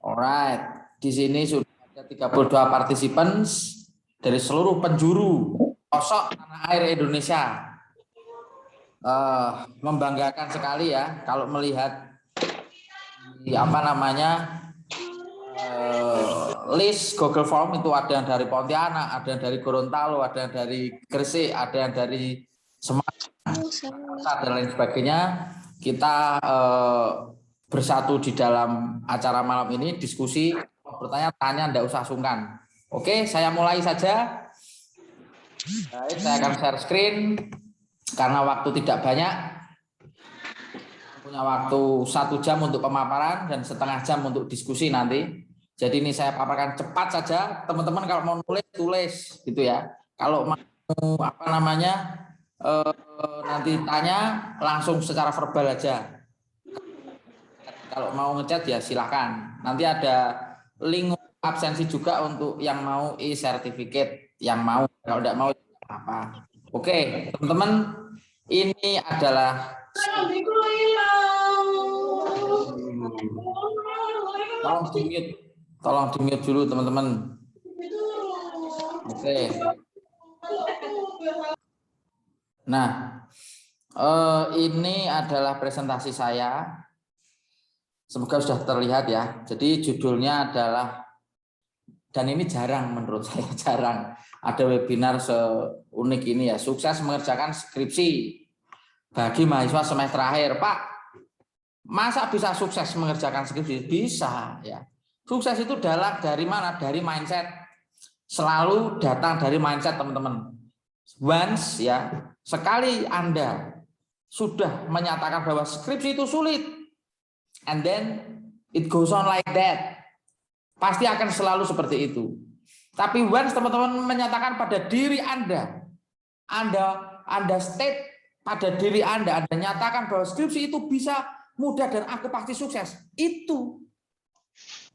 Alright, di sini sudah ada 32 participants dari seluruh penjuru pelosok tanah air Indonesia. Membanggakan sekali ya kalau melihat list Google Form itu ada yang dari Pontianak, ada yang dari Gorontalo, ada yang dari Gresik, ada yang dari Semarang dan lain sebagainya. Kita bersatu di dalam acara malam ini, diskusi, bertanya-tanya, tidak usah sungkan. Oke, saya mulai saja. Baik, saya akan share screen karena waktu tidak banyak. Punya waktu 1 jam untuk pemaparan dan setengah jam untuk diskusi nanti. Jadi ini saya paparkan cepat saja. Teman-teman kalau mau tulis gitu ya. Kalau mau nanti tanya langsung secara verbal aja. Kalau mau ngechat ya silahkan. Nanti ada link absensi juga untuk yang mau e-certificate, yang mau. Kalau tidak mau apa. Oke, teman-teman, ini adalah tolong di mute dulu teman-teman. Oke. Nah, ini adalah presentasi saya. Semoga sudah terlihat ya. Jadi judulnya adalah, dan ini jarang menurut saya, jarang ada webinar seunik ini ya, sukses mengerjakan skripsi bagi mahasiswa semester akhir. Pak, masa bisa sukses mengerjakan skripsi? Bisa ya. Sukses itu dari mana? Dari mindset. Selalu datang dari mindset teman-teman. Once ya, sekali Anda sudah menyatakan bahwa skripsi itu sulit, and then it goes on like that, pasti akan selalu seperti itu. Tapi once teman-teman menyatakan pada diri Anda state pada diri Anda nyatakan bahwa skripsi itu bisa mudah dan aku pasti sukses. Itu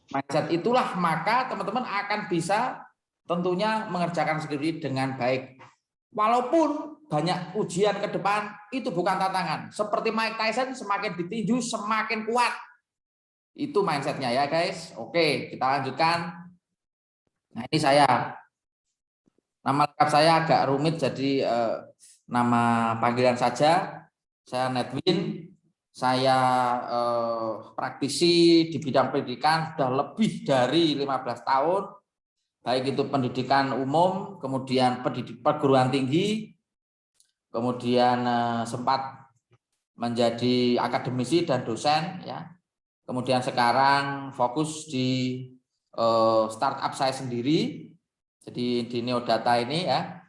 mindset itulah, maka teman-teman akan bisa tentunya mengerjakan skripsi dengan baik. Walaupun banyak ujian ke depan, itu bukan tantangan. Seperti Mike Tyson, semakin ditinju semakin kuat. Itu mindsetnya ya guys. Oke, kita lanjutkan. Nah ini saya. Nama lengkap saya agak rumit, jadi nama panggilan saja. Saya Nedwin. Saya praktisi di bidang pendidikan sudah lebih dari 15 tahun. Baik itu pendidikan umum, kemudian perguruan tinggi, kemudian sempat menjadi akademisi dan dosen ya. Kemudian sekarang fokus di startup saya sendiri. Jadi di Neodata ini ya,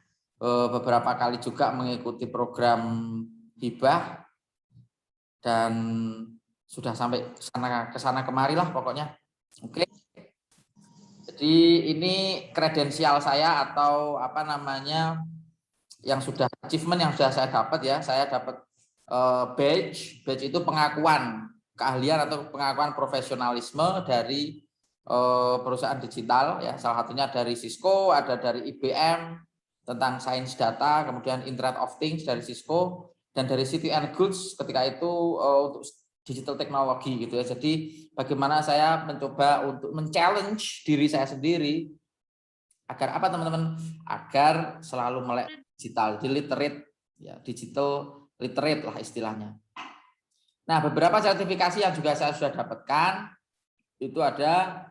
beberapa kali juga mengikuti program hibah dan sudah sampai ke sana kemari lah pokoknya. Oke. Jadi ini kredensial saya atau yang sudah achievement yang sudah saya dapat ya. Saya dapat badge itu pengakuan keahlian atau pengakuan profesionalisme dari perusahaan digital ya. Salah satunya dari Cisco, ada dari IBM tentang sains data, kemudian Internet of Things dari Cisco, dan dari City and Goods ketika itu untuk digital teknologi gitu ya. Jadi bagaimana saya mencoba untuk men-challenge diri saya sendiri agar apa teman-teman? Agar selalu melek digital, literate ya, digital literate lah istilahnya. Nah, beberapa sertifikasi yang juga saya sudah dapatkan itu ada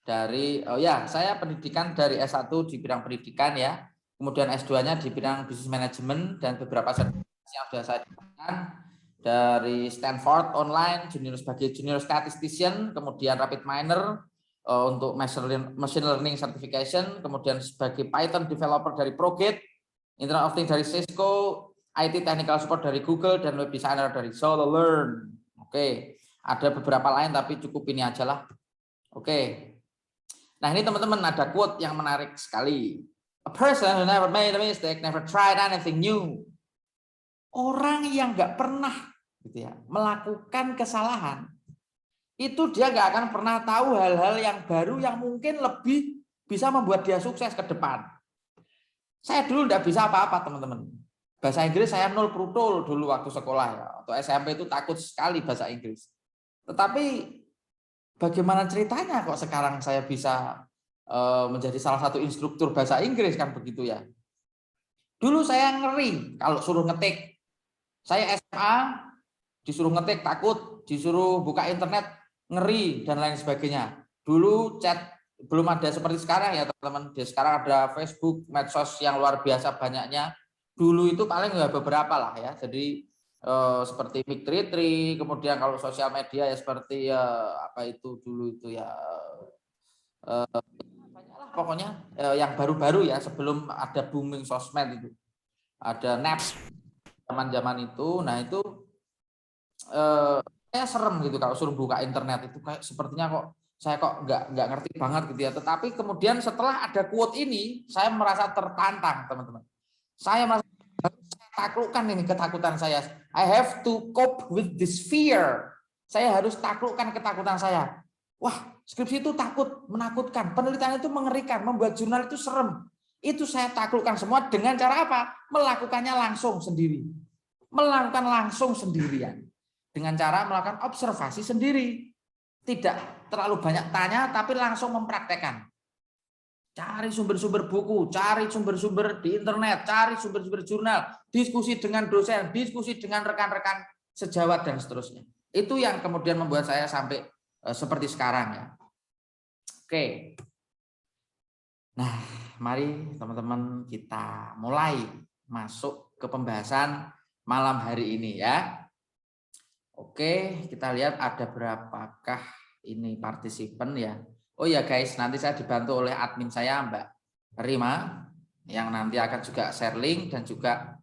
dari saya pendidikan dari S1 di bidang pendidikan ya. Kemudian S2-nya di bidang business management, dan beberapa sertifikasi yang sudah saya dapatkan dari Stanford online sebagai junior statistician, kemudian rapid minor untuk machine learning certification, kemudian sebagai Python developer dari ProGate, Internet of Things dari Cisco, IT technical support dari Google, dan web designer dari SoloLearn. Oke, ada beberapa lain tapi cukup ini aja lah. Oke. Nah, ini teman-teman ada quote yang menarik sekali. A person who never made a mistake never tried anything new. Orang yang nggak pernah gitu ya, melakukan kesalahan, itu dia nggak akan pernah tahu hal-hal yang baru yang mungkin lebih bisa membuat dia sukses ke depan. Saya dulu nggak bisa apa-apa teman-teman. Bahasa Inggris saya nol brutal dulu waktu sekolah ya. Atau SMP itu takut sekali bahasa Inggris. Tetapi bagaimana ceritanya kok sekarang saya bisa menjadi salah satu instruktur bahasa Inggris kan begitu ya. Dulu saya ngeri kalau suruh ngetik. Saya SMA disuruh ngetik takut, disuruh buka internet ngeri dan lain sebagainya. Dulu chat belum ada seperti sekarang ya teman-teman. Sekarang ada Facebook, medsos yang luar biasa banyaknya. Dulu itu paling ya beberapa lah ya. Jadi seperti Mictritri, kemudian kalau sosial media ya seperti apa itu dulu itu ya banyaklah pokoknya yang baru-baru ya sebelum ada booming sosmed itu. Ada Naps zaman-zaman itu. Nah, itu saya serem gitu kalau suruh buka internet itu kayak sepertinya kok saya kok nggak ngerti banget gitu ya. Tetapi kemudian setelah ada quote ini, saya merasa tertantang, teman-teman. Saya merasa taklukkan ini ketakutan saya. I have to cope with this fear. Saya harus taklukkan ketakutan saya. Wah, skripsi itu takut, menakutkan. Penelitian itu mengerikan, membuat jurnal itu serem. Itu saya taklukkan semua dengan cara apa? Melakukannya langsung sendiri. Melakukan langsung sendirian. Dengan cara melakukan observasi sendiri. Tidak terlalu banyak tanya, tapi langsung mempraktekkan. Cari sumber-sumber buku, cari sumber-sumber di internet, cari sumber-sumber jurnal, diskusi dengan dosen, diskusi dengan rekan-rekan sejawat, dan seterusnya. Itu yang kemudian membuat saya sampai seperti sekarang ya. Oke. Nah, mari teman-teman kita mulai masuk ke pembahasan malam hari ini ya. Oke, kita lihat ada berapakah ini partisipan ya. Oh ya guys, nanti saya dibantu oleh admin saya Mbak Rima yang nanti akan juga share link dan juga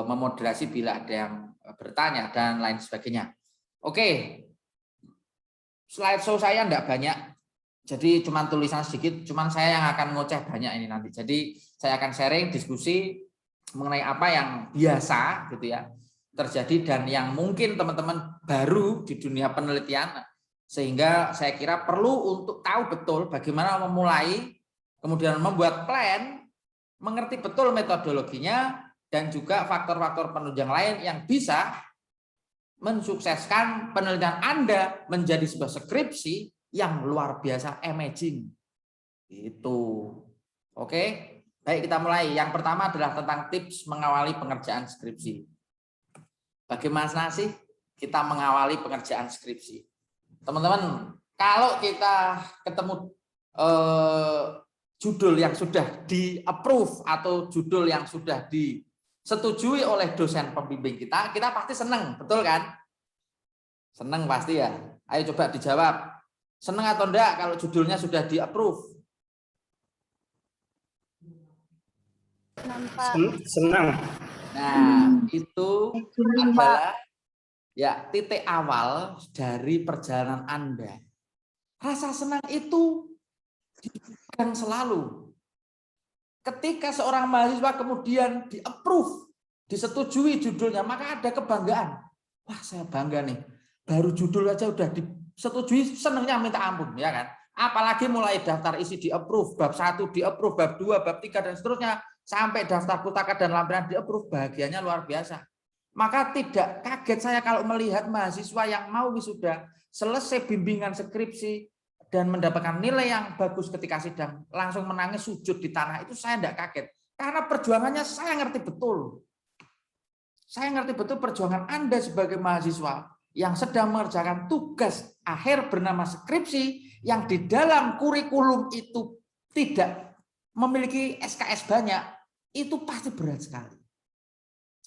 memoderasi bila ada yang bertanya dan lain sebagainya. Oke, slide show saya enggak banyak, jadi cuma tulisan sedikit, cuman saya yang akan ngoceh banyak ini nanti. Jadi saya akan sharing diskusi mengenai apa yang biasa gitu ya terjadi dan yang mungkin teman-teman baru di dunia penelitian, sehingga saya kira perlu untuk tahu betul bagaimana memulai, kemudian membuat plan, mengerti betul metodologinya, dan juga faktor-faktor penunjang lain yang bisa mensukseskan penelitian Anda menjadi sebuah skripsi yang luar biasa amazing. Itu. Oke, baik kita mulai. Yang pertama adalah tentang tips mengawali pengerjaan skripsi. Bagaimana sih kita mengawali pengerjaan skripsi? Teman-teman, kalau kita ketemu judul yang sudah di-approve atau judul yang sudah disetujui oleh dosen pembimbing kita pasti senang, betul kan? Senang pasti ya. Ayo coba dijawab. Senang atau enggak kalau judulnya sudah di-approve? Senang. Nah, itu adalah ya titik awal dari perjalanan Anda. Rasa senang itu dipegang selalu. Ketika seorang mahasiswa kemudian di-approve, disetujui judulnya, maka ada kebanggaan. Wah, saya bangga nih. Baru judul aja udah disetujui, senangnya minta ampun, ya kan? Apalagi mulai daftar isi di-approve, bab 1 di-approve, bab 2, bab 3 dan seterusnya, sampai daftar pustaka dan lampiran di-approve, bahagianya luar biasa. Maka tidak kaget saya kalau melihat mahasiswa yang mau wisuda, selesai bimbingan skripsi dan mendapatkan nilai yang bagus ketika sidang, langsung menangis sujud di tanah. Itu saya tidak kaget. Karena perjuangannya saya ngerti betul. Saya ngerti betul perjuangan Anda sebagai mahasiswa yang sedang mengerjakan tugas akhir bernama skripsi yang di dalam kurikulum itu tidak memiliki SKS banyak, itu pasti berat sekali.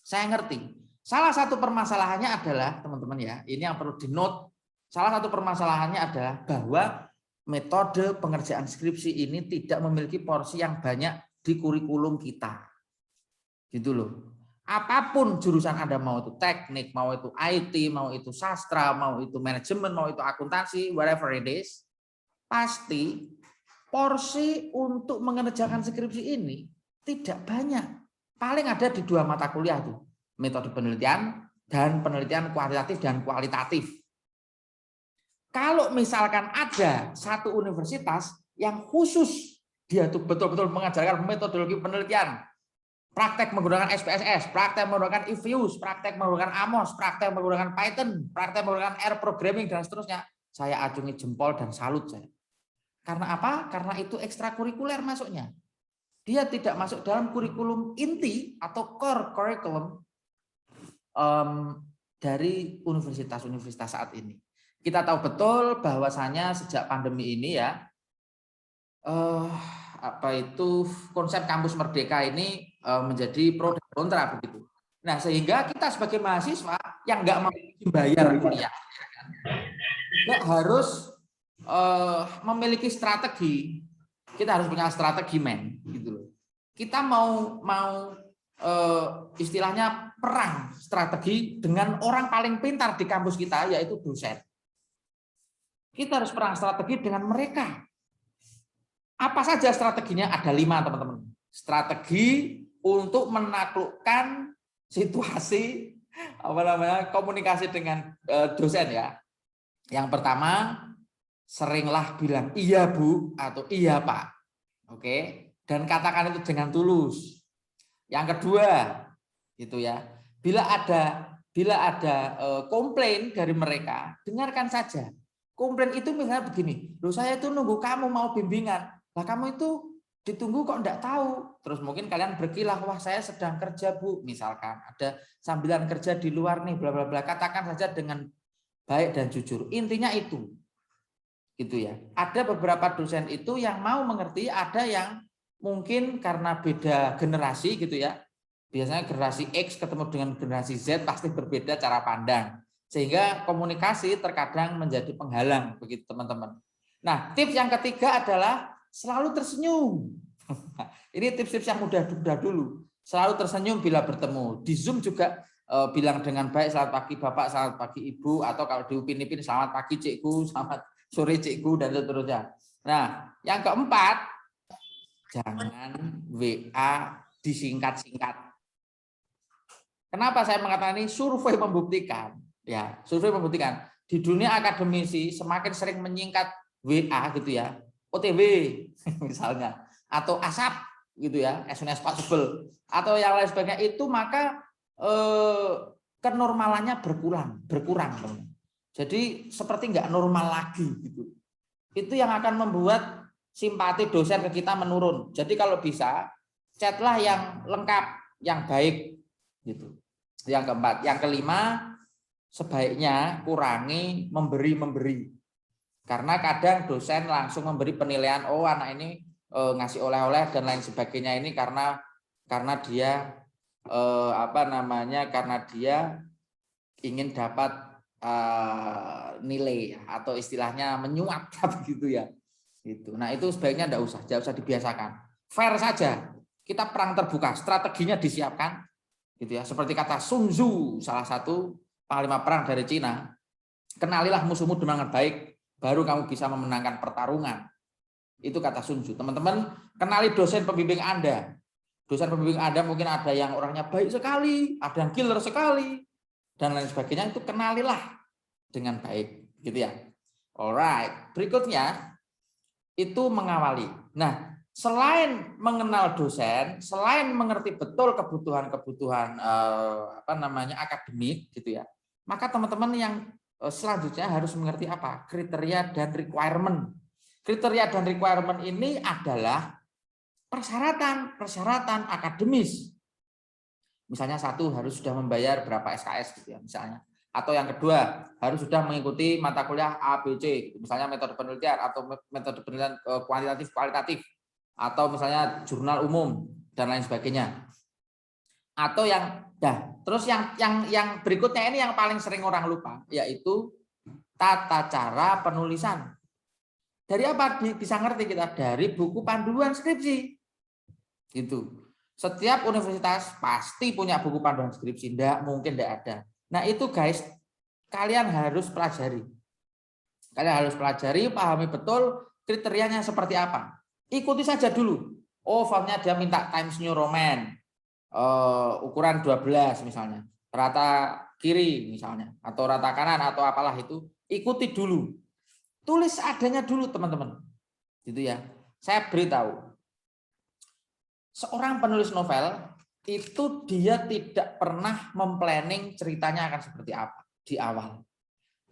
Saya ngerti. Salah satu permasalahannya adalah, teman-teman ya, ini yang perlu di-note, salah satu permasalahannya adalah bahwa metode pengerjaan skripsi ini tidak memiliki porsi yang banyak di kurikulum kita. Gitu loh. Apapun jurusan Anda, mau itu teknik, mau itu IT, mau itu sastra, mau itu manajemen, mau itu akuntansi, whatever it is, pasti porsi untuk mengerjakan skripsi ini tidak banyak. Paling ada di 2 mata kuliah tuh, metode penelitian dan penelitian kualitatif dan kualitatif. Kalau misalkan ada satu universitas yang khusus dia tuh betul-betul mengajarkan metodologi penelitian, praktek menggunakan SPSS, praktek menggunakan EViews, praktek menggunakan AMOS, praktek menggunakan Python, praktek menggunakan R programming dan seterusnya, saya acungi jempol dan salut saya. Karena apa? Karena itu ekstrakurikuler masuknya. Dia tidak masuk dalam kurikulum inti atau core curriculum dari universitas-universitas saat ini. Kita tahu betul bahwasanya sejak pandemi ini ya, konsep kampus merdeka ini menjadi pro dan kontra begitu. Nah, sehingga kita sebagai mahasiswa yang nggak mau bayar kuliah, nggak harus memiliki strategi. Kita harus punya strategi, gitu loh. Kita mau istilahnya perang strategi dengan orang paling pintar di kampus kita, yaitu dosen. Kita harus perang strategi dengan mereka. Apa saja strateginya? Ada 5, teman-teman. Strategi untuk menaklukkan situasi komunikasi dengan dosen ya. Yang pertama, seringlah bilang iya Bu atau iya Pak. Oke, dan katakan itu dengan tulus. Yang kedua, gitu ya. Bila ada komplain dari mereka, dengarkan saja. Komplain itu misalnya begini, loh saya itu nunggu kamu mau bimbingan, lah kamu itu ditunggu kok enggak tahu. Terus mungkin kalian berkilah, wah saya sedang kerja Bu, misalkan ada sambilan kerja di luar nih, bla bla bla. Katakan saja dengan baik dan jujur. Intinya itu, gitu ya. Ada beberapa dosen itu yang mau mengerti, ada yang mungkin karena beda generasi gitu ya. Biasanya generasi X ketemu dengan generasi Z pasti berbeda cara pandang. Sehingga komunikasi terkadang menjadi penghalang begitu teman-teman. Nah, tips yang ketiga adalah selalu tersenyum. Ini tips-tips yang mudah dulu. Selalu tersenyum bila bertemu. Di Zoom juga bilang dengan baik selamat pagi Bapak, selamat pagi Ibu, atau kalau di Upin Ipin selamat pagi Cikgu, selamat sore Cikgu, dan seterusnya. Nah, yang keempat, jangan WA disingkat-singkat. Kenapa saya mengatakan ini? Survei membuktikan. Ya, survei membuktikan di dunia akademisi semakin sering menyingkat WA gitu ya, OTW misalnya, atau ASAP gitu ya, as soon as possible, atau yang lain sebagainya itu, maka kenormalannya berkurang. Jadi seperti nggak normal lagi gitu. Itu yang akan membuat simpati dosen ke kita menurun. Jadi kalau bisa chatlah yang lengkap, yang baik gitu. Yang keempat, yang kelima, sebaiknya kurangi memberi. Karena kadang dosen langsung memberi penilaian, oh anak ini ngasih oleh-oleh dan lain sebagainya ini karena dia karena dia ingin dapat nilai atau istilahnya menyuap begitu ya. Gitu. Nah, itu sebaiknya enggak usah dibiasakan. Fair saja. Kita perang terbuka, strateginya disiapkan gitu ya. Seperti kata Sun Tzu, salah satu panglima perang dari Cina, kenalilah musuhmu dengan baik, baru kamu bisa memenangkan pertarungan. Itu kata Sun Tzu. Teman-teman, kenali dosen pembimbing Anda. Dosen pembimbing Anda mungkin ada yang orangnya baik sekali, ada yang killer sekali, dan lain sebagainya. Itu kenalilah dengan baik, gitu ya. Alright, berikutnya itu mengawali. Nah, selain mengenal dosen, selain mengerti betul kebutuhan akademik, gitu ya. Maka teman-teman yang selanjutnya harus mengerti apa? Kriteria dan requirement. Kriteria dan requirement ini adalah persyaratan akademis. Misalnya satu, harus sudah membayar berapa SKS gitu ya misalnya. Atau yang kedua, harus sudah mengikuti mata kuliah A, B, C, misalnya metode penelitian atau metode penelitian kuantitatif kualitatif, atau misalnya jurnal umum dan lain sebagainya. Atau terus yang berikutnya ini yang paling sering orang lupa, yaitu tata cara penulisan. Dari apa bisa ngerti kita? Dari buku panduan skripsi. Gitu. Setiap universitas pasti punya buku panduan skripsi, mungkin tidak ada. Nah, itu guys, kalian harus pelajari. Kalian harus pelajari, pahami betul kriterianya seperti apa. Ikuti saja dulu. Oh, fontnya dia minta Times New Roman. Ukuran 12 misalnya, rata kiri misalnya, atau rata kanan atau apalah itu, ikuti dulu. Tulis adanya dulu teman-teman. Gitu ya. Saya beritahu. Seorang penulis novel itu dia tidak pernah memplanning ceritanya akan seperti apa di awal.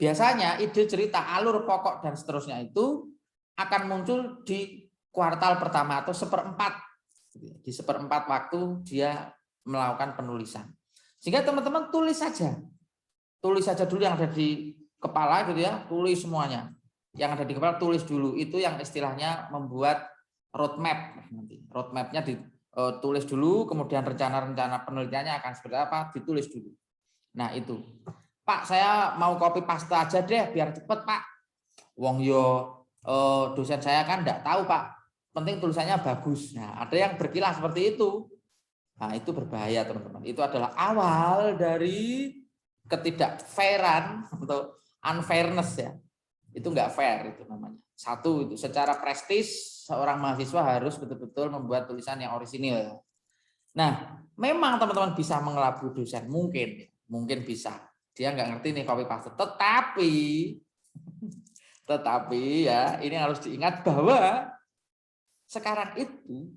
biasanya ide cerita, alur pokok dan seterusnya itu akan muncul di kuartal pertama atau seperempat. Di seperempat waktu dia melakukan penulisan. Sehingga teman-teman tulis saja dulu yang ada di kepala gitu ya, tulis semuanya. Yang ada di kepala tulis dulu, itu yang istilahnya membuat roadmap. Nanti roadmapnya ditulis dulu, kemudian rencana-rencana penelitiannya akan seperti apa ditulis dulu. Nah itu, Pak saya mau copy paste aja deh biar cepet Pak. Wong yo dosen saya kan enggak tahu Pak, penting tulisannya bagus. Nah ada yang berkilah seperti itu. Nah itu berbahaya teman-teman. Itu adalah awal dari ketidakfairan atau unfairness ya. Itu enggak fair itu namanya. Satu itu secara prestis seorang mahasiswa harus betul-betul membuat tulisan yang orisinil. Nah memang teman-teman bisa mengelabui dosen, mungkin bisa. Dia nggak ngerti nih copy paste, tetapi ya ini harus diingat bahwa sekarang itu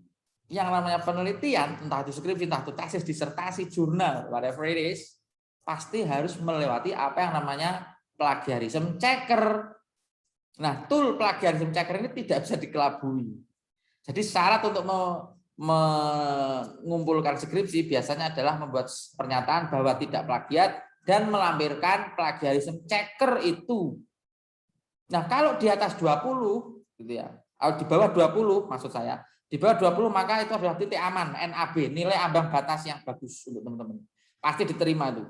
yang namanya penelitian, entah itu skripsi, entah itu tesis, disertasi, jurnal, whatever it is, pasti harus melewati apa yang namanya plagiarism checker. Nah, tool plagiarism checker ini tidak bisa dikelabui. Jadi syarat untuk mengumpulkan skripsi biasanya adalah membuat pernyataan bahwa tidak plagiat dan melampirkan plagiarism checker itu. Nah, kalau di atas 20 gitu ya, atau di bawah 20 maksud saya, di bawah 20 maka itu adalah titik aman, NAB, nilai ambang batas yang bagus untuk teman-teman. Pasti diterima itu.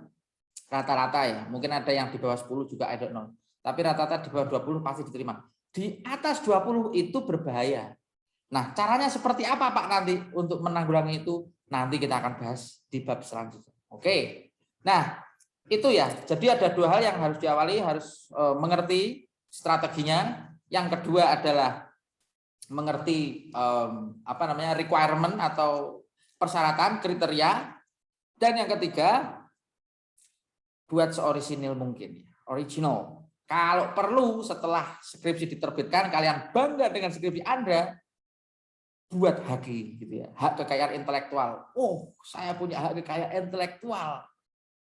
Rata-rata ya, mungkin ada yang di bawah 10 juga I don't know. Tapi rata-rata di bawah 20 pasti diterima. Di atas 20 itu berbahaya. Nah, caranya seperti apa Pak nanti untuk menanggulangi itu? Nanti kita akan bahas di bab selanjutnya. Oke. Nah, itu ya. Jadi ada dua hal yang harus diawali, harus mengerti strateginya. Yang kedua adalah mengerti requirement atau persyaratan, kriteria. Dan yang ketiga, buat seorisinil mungkin, original. Kalau perlu setelah skripsi diterbitkan, kalian bangga dengan skripsi Anda, buat HQ gitu ya, hak kekayaan intelektual. Oh, saya punya hak kekayaan intelektual.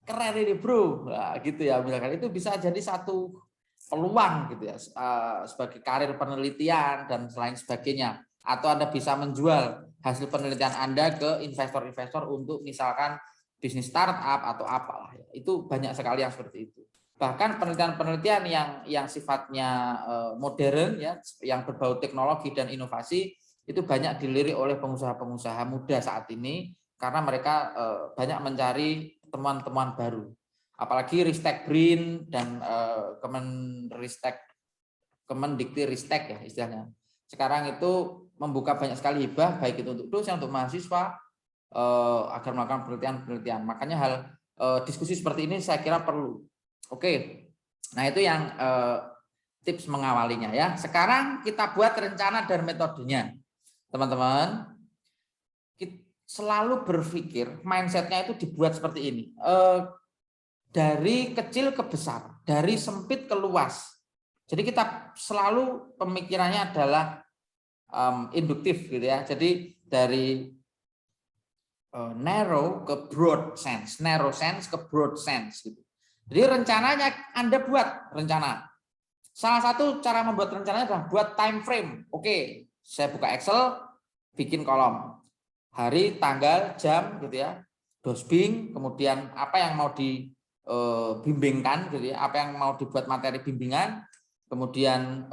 Keren ini, Bro. Nah, gitu ya, misalkan itu bisa jadi satu peluang gitu ya, sebagai karir penelitian dan selain sebagainya. Atau Anda bisa menjual hasil penelitian Anda ke investor-investor untuk misalkan bisnis startup atau apalah. Itu banyak sekali yang seperti itu. Bahkan penelitian-penelitian yang sifatnya modern ya, yang berbau teknologi dan inovasi itu banyak dilirik oleh pengusaha-pengusaha muda saat ini karena mereka banyak mencari temuan-temuan baru. Apalagi Ristek BRIN dan Kemendikti-Ristek ya istilahnya. Sekarang itu membuka banyak sekali hibah baik itu untuk dosen, untuk mahasiswa agar melakukan penelitian-penelitian. Makanya hal diskusi seperti ini saya kira perlu. Oke. Nah, itu yang tips mengawalinya ya. Sekarang kita buat rencana dan metodenya. Teman-teman, selalu berpikir mindsetnya itu dibuat seperti ini, dari kecil ke besar, dari sempit ke luas. Jadi kita selalu pemikirannya adalah induktif gitu ya. Jadi dari narrow ke broad sense, narrow sense ke broad sense gitu. Jadi rencananya Anda buat rencana. Salah satu cara membuat rencananya adalah buat time frame. Oke, saya buka Excel, bikin kolom hari, tanggal, jam gitu ya, dosbing, kemudian apa yang mau dibimbingkan gitu ya, apa yang mau dibuat materi bimbingan, kemudian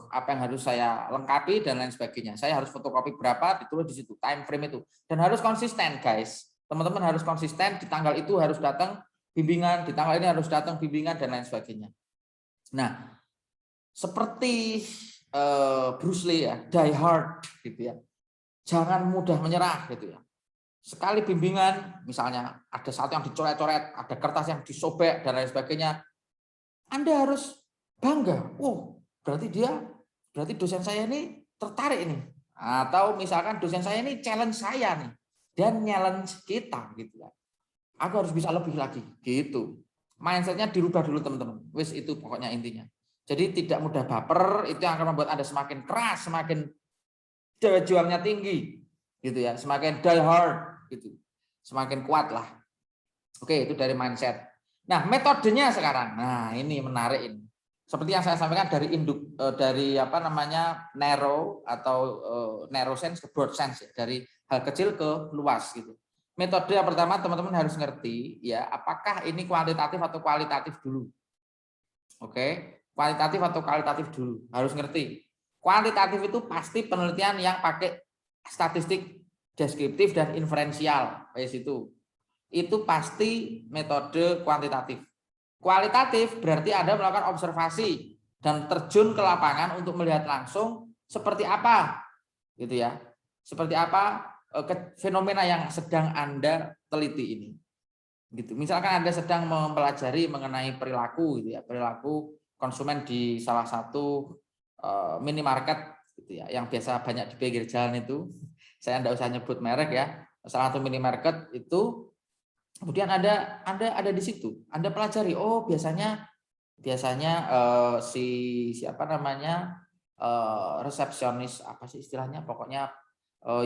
apa yang harus saya lengkapi dan lain sebagainya. Saya harus fotokopi berapa, ditulis di situ time frame itu, dan harus konsisten guys. Teman-teman harus konsisten, di tanggal itu harus datang bimbingan, di tanggal ini harus datang bimbingan dan lain sebagainya. Nah, seperti Bruce Lee ya, die hard gitu ya. Jangan mudah menyerah gitu ya. Sekali bimbingan, misalnya ada satu yang dicoret-coret, ada kertas yang disobek dan lain sebagainya, Anda harus bangga. Oh, berarti dosen saya ini tertarik ini. Atau misalkan dosen saya ini challenge saya nih, dan challenge kita gitu ya. Aku harus bisa lebih lagi gitu. Mindsetnya dirubah dulu teman-teman. Wis itu pokoknya intinya. Jadi tidak mudah baper, itu yang akan membuat Anda semakin keras, semakin daya juangnya tinggi gitu ya, semakin die hard gitu, semakin kuat lah. Oke, itu dari mindset. Nah, metodenya sekarang. Nah, ini menarik ini. Seperti yang saya sampaikan dari apa namanya narrow atau narrow sense ke broad sense ya, dari hal kecil ke luas gitu. Metode yang pertama teman-teman harus ngerti ya, apakah ini kuantitatif atau kualitatif dulu. Oke, kualitatif atau kualitatif dulu, harus ngerti. Kuantitatif itu pasti penelitian yang pakai statistik deskriptif dan inferensial, kayak situ. Itu pasti metode kuantitatif. Kualitatif berarti Anda melakukan observasi dan terjun ke lapangan untuk melihat langsung seperti apa, gitu ya. Seperti apa fenomena yang sedang Anda teliti ini. Gitu. Misalkan Anda sedang mempelajari mengenai perilaku, gitu ya, perilaku konsumen di salah satu minimarket, gitu ya, yang biasa banyak di pinggir jalan itu. Saya tidak usah nyebut merek ya. Salah satu minimarket itu. Kemudian Anda ada di situ, Anda pelajari. Oh, biasanya siapa namanya resepsionis apa sih istilahnya, pokoknya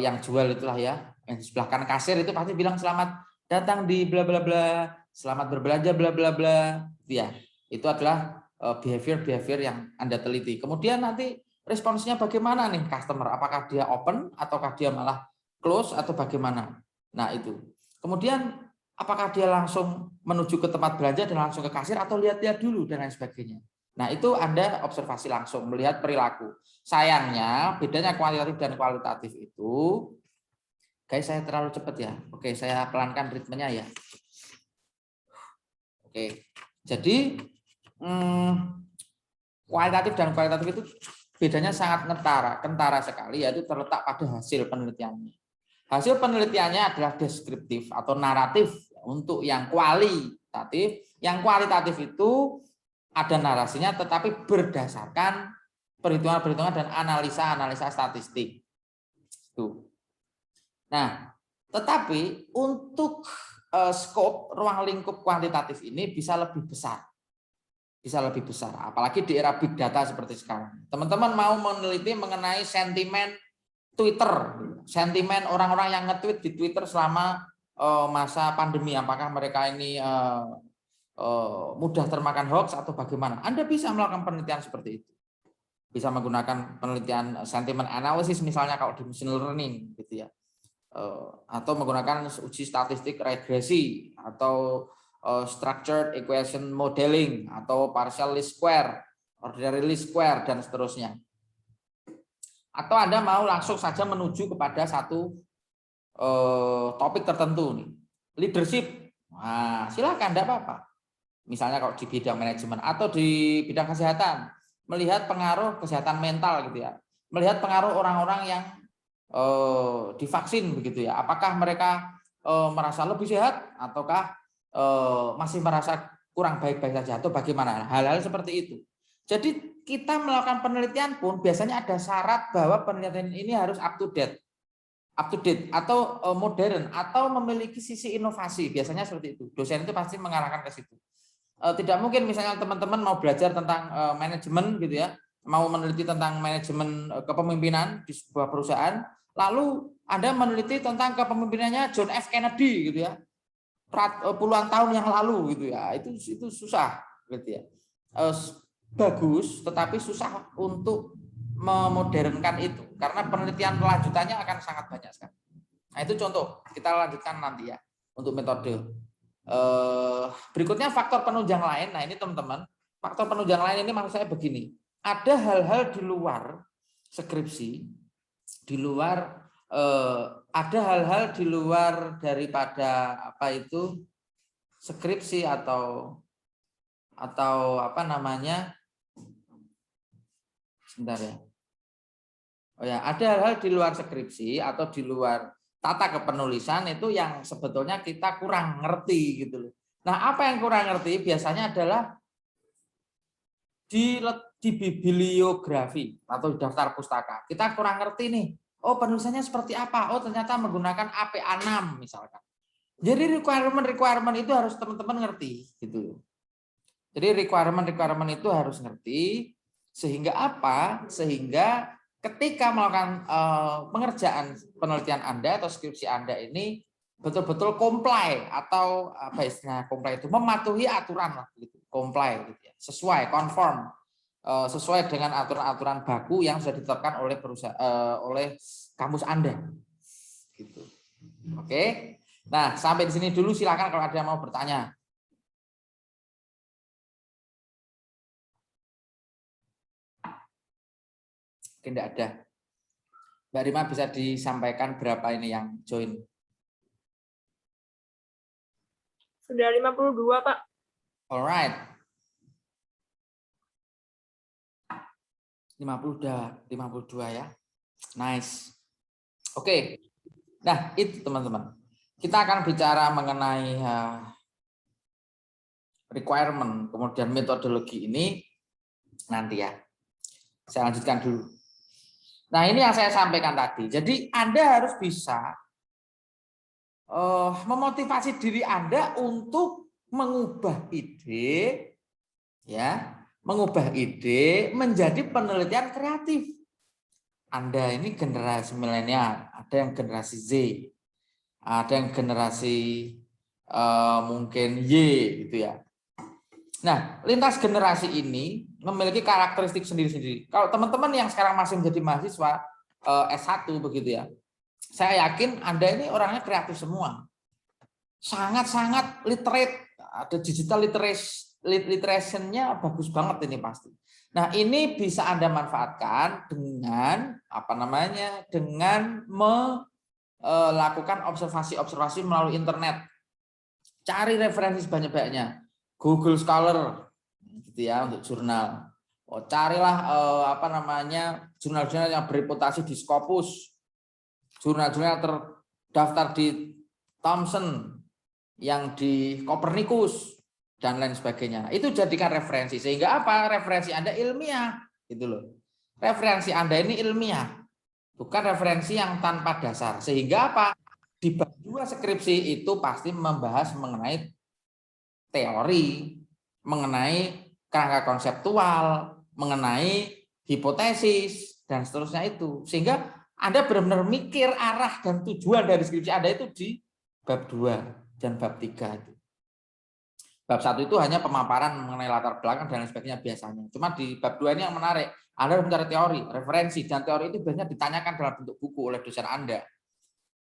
yang jual itulah ya, yang di sebelah kanan kasir itu pasti bilang selamat datang di bla bla bla, selamat berbelanja bla bla bla, ya. Itu adalah behavior yang Anda teliti. Kemudian nanti responsnya bagaimana nih customer? Apakah dia open ataukah dia malah close atau bagaimana? Nah, itu. Kemudian apakah dia langsung menuju ke tempat belanja dan langsung ke kasir atau lihat-lihat dulu dan lain sebagainya. Nah, itu Anda observasi langsung, melihat perilaku. Sayangnya, bedanya kuantitatif dan kualitatif itu, guys, saya terlalu cepat ya. Oke, saya pelankan ritmenya ya. Oke, jadi kualitatif dan kualitatif itu bedanya sangat kentara sekali, yaitu terletak pada hasil penelitiannya. Hasil penelitiannya adalah deskriptif atau naratif untuk yang kualitatif. Yang kualitatif itu ada narasinya tetapi berdasarkan perhitungan-perhitungan dan analisa statistik. Tuh. Nah, tetapi untuk skop ruang lingkup kuantitatif ini bisa lebih besar. Bisa lebih besar, apalagi di era big data seperti sekarang. Teman-teman mau meneliti mengenai sentimen Twitter, sentimen orang-orang yang nge-tweet di Twitter selama masa pandemi, apakah mereka ini mudah termakan hoax atau bagaimana? Anda bisa melakukan penelitian seperti itu. Bisa menggunakan penelitian sentiment analysis misalnya kalau di machine learning gitu ya. Atau menggunakan uji statistik regresi atau structured equation modeling atau partial least square, ordinary least square dan seterusnya. Atau Anda mau langsung saja menuju kepada satu topik tertentu nih, leadership. Nah, silakan, tidak apa-apa. Misalnya kalau di bidang manajemen atau di bidang kesehatan, melihat pengaruh kesehatan mental gitu ya, melihat pengaruh orang-orang yang divaksin begitu ya, apakah mereka merasa lebih sehat ataukah masih merasa kurang baik-baik saja atau bagaimana, hal-hal seperti itu. Jadi kita melakukan penelitian pun biasanya ada syarat bahwa penelitian ini harus up to date atau modern atau memiliki sisi inovasi, biasanya seperti itu. Dosen itu pasti mengarahkan ke situ. Tidak mungkin misalnya teman-teman mau belajar tentang manajemen gitu ya, mau meneliti tentang manajemen kepemimpinan di sebuah perusahaan, lalu Anda meneliti tentang kepemimpinannya John F. Kennedy gitu ya, puluhan tahun yang lalu gitu ya, itu susah gitu ya. Bagus, tetapi susah untuk memodernkan itu karena penelitian lanjutannya akan sangat banyak sekali. Nah, itu contoh, kita lanjutkan nanti ya untuk metode. Berikutnya faktor penunjang lain. Nah, ini teman-teman, faktor penunjang lain ini maksud saya begini. Ada hal-hal di luar skripsi, di luar ada hal-hal di luar daripada apa itu skripsi atau apa namanya? Sebentar ya. Oh ya, ada hal-hal di luar skripsi atau di luar tata kepenulisan itu yang sebetulnya kita kurang ngerti gitu loh. Nah, apa yang kurang ngerti biasanya adalah di bibliografi atau daftar pustaka. Kita kurang ngerti nih. Oh, penulisannya seperti apa? Oh, ternyata menggunakan APA6 misalkan. Jadi requirement itu harus teman-teman ngerti gitu. Jadi requirement itu harus ngerti. Sehingga apa? Sehingga ketika melakukan pengerjaan penelitian Anda atau skripsi Anda ini betul-betul comply atau apa istilahnya comply itu mematuhi aturan lah gitu. Comply gitu ya. Sesuai, conform, sesuai dengan aturan-aturan baku yang sudah ditetapkan oleh perusahaan oleh kampus Anda. Gitu. Oke. Nah, sampai di sini dulu, silakan kalau ada yang mau bertanya. Oke, enggak ada. Mbak Rima bisa disampaikan berapa ini yang join? Sudah 52, Pak. Alright. 52 ya. Nice. Oke. Nah, itu teman-teman. Kita akan bicara mengenai requirement, kemudian metodologi ini nanti ya. Saya lanjutkan dulu. Nah, ini yang saya sampaikan tadi. Jadi Anda harus bisa memotivasi diri Anda untuk mengubah ide, ya, mengubah ide menjadi penelitian kreatif. Anda ini generasi milenial, ada yang generasi Z, ada yang generasi mungkin Y, gitu ya. Nah, lintas generasi ini memiliki karakteristik sendiri-sendiri. Kalau teman-teman yang sekarang masih menjadi mahasiswa S1 begitu ya, saya yakin Anda ini orangnya kreatif semua. Sangat-sangat literate, ada digital literacy-nya bagus banget ini pasti. Nah, ini bisa Anda manfaatkan dengan apa namanya? Dengan melakukan observasi-observasi melalui internet. Cari referensi sebanyak-banyaknya. Google Scholar gitu ya untuk jurnal. Carilah apa namanya? Jurnal-jurnal yang bereputasi di Scopus. Jurnal-jurnal terdaftar di Thomson, yang di Copernicus dan lain sebagainya. Itu jadikan referensi sehingga apa? Referensi Anda ilmiah gitu loh. Referensi Anda ini ilmiah, bukan referensi yang tanpa dasar. Sehingga apa? Di bab 2 skripsi itu pasti membahas mengenai teori, mengenai kerangka konseptual, mengenai hipotesis dan seterusnya itu. Sehingga Anda benar-benar mikir arah dan tujuan dari skripsi Anda itu di bab 2 dan bab 3 itu. Bab 1 itu hanya pemaparan mengenai latar belakang dan lain sebagainya biasanya. Cuma di bab 2 ini yang menarik, Anda harus mencari teori, referensi, dan teori itu biasanya ditanyakan dalam bentuk buku oleh dosen Anda.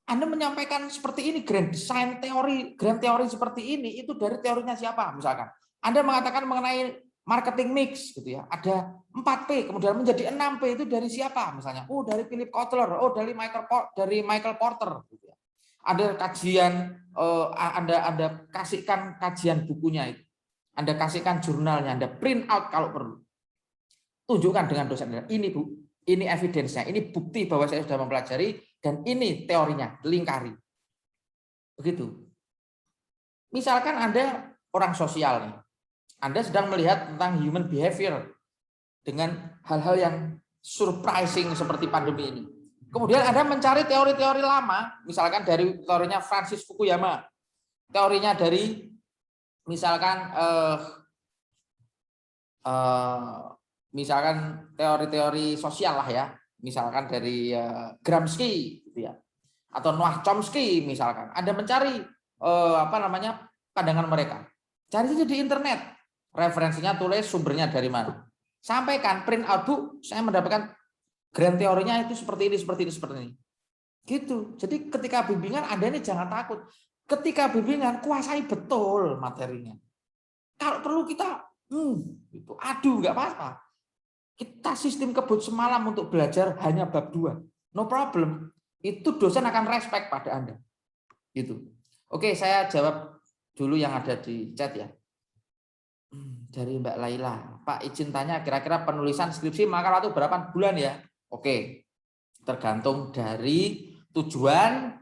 Anda menyampaikan seperti ini, grand design teori, grand teori seperti ini, itu dari teorinya siapa? Misalkan Anda mengatakan mengenai marketing mix gitu ya, ada 4P, kemudian menjadi 6P, itu dari siapa? Misalnya, oh dari Philip Kotler, oh dari Michael Porter gitu ya. Ada kajian, Anda kasihkan kajian bukunya itu, Anda kasihkan jurnalnya, Anda print out kalau perlu, tunjukkan dengan dosen Anda, ini Bu, ini evidence-nya, ini bukti bahwa saya sudah mempelajari, dan ini teorinya, lingkari. Begitu. Misalkan Anda orang sosial nih, Anda sedang melihat tentang human behavior dengan hal-hal yang surprising seperti pandemi ini. Kemudian Anda mencari teori-teori lama, misalkan dari teorinya Francis Fukuyama, teorinya dari misalkan misalkan teori-teori sosial lah ya, misalkan dari Gramsci gitu ya, atau Noam Chomsky misalkan. Anda mencari apa namanya pandangan mereka, cari saja di internet, referensinya, tulis sumbernya dari mana, sampaikan, print out, Bu, saya mendapatkan grand teorinya itu seperti ini, seperti ini, seperti ini. Gitu. Jadi ketika bimbingan Anda ini jangan takut. Ketika bimbingan kuasai betul materinya. Kalau perlu kita gitu. Aduh, nggak apa-apa. Kita sistem kebut semalam untuk belajar hanya bab 2. No problem. Itu dosen akan respect pada Anda. Gitu. Oke, saya jawab dulu yang ada di chat ya. Dari Mbak Laila. Pak, izin tanya, kira-kira penulisan skripsi makalah itu berapa bulan ya? Oke, tergantung dari tujuan,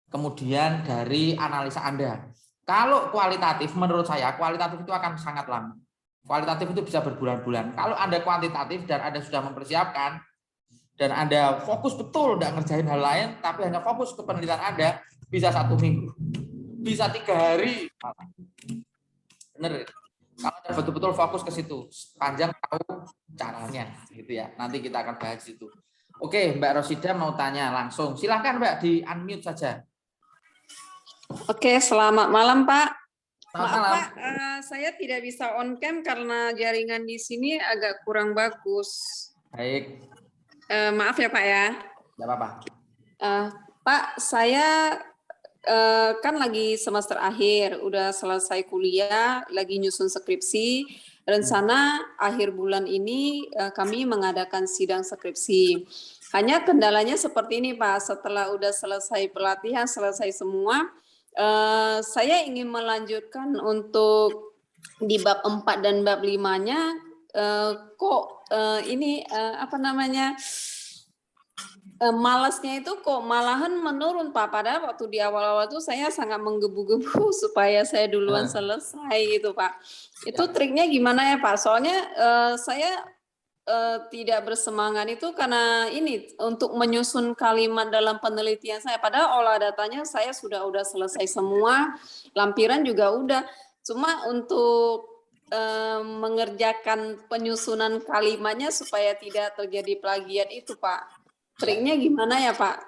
kemudian dari analisa Anda. Kalau kualitatif, menurut saya, kualitatif itu akan sangat lama. Kualitatif itu bisa berbulan-bulan. Kalau Anda kuantitatif dan Anda sudah mempersiapkan, dan Anda fokus betul, tidak ngerjain hal lain, tapi hanya fokus ke penelitian Anda, bisa 1 minggu. Bisa 3 hari. Benar. Kalau Anda betul-betul fokus ke situ, panjang tahu caranya, gitu ya. Nanti kita akan bahas itu. Oke, Mbak Rosida mau tanya langsung. Silahkan Mbak, di unmute saja. Oke, selamat malam Pak. Selamat Maaf malam. Pak, saya tidak bisa on cam karena jaringan di sini agak kurang bagus. Baik, Maaf ya Pak ya. tidak apa-apa. Pak, saya kan lagi semester akhir, udah selesai kuliah, lagi nyusun skripsi. Rencana akhir bulan ini kami mengadakan sidang skripsi. Hanya kendalanya seperti ini Pak, setelah udah selesai pelatihan, selesai semua, saya ingin melanjutkan untuk di bab 4 dan bab 5-nya, malasnya itu kok malahan menurun Pak. Padahal waktu di awal-awal tuh saya sangat menggebu-gebu supaya saya duluan selesai gitu Pak. Itu triknya gimana ya Pak? Soalnya saya tidak bersemangat itu karena ini untuk menyusun kalimat dalam penelitian saya. Padahal olah datanya saya sudah selesai semua, lampiran juga udah. Cuma untuk mengerjakan penyusunan kalimatnya supaya tidak terjadi plagiat itu Pak. Triknya gimana ya Pak?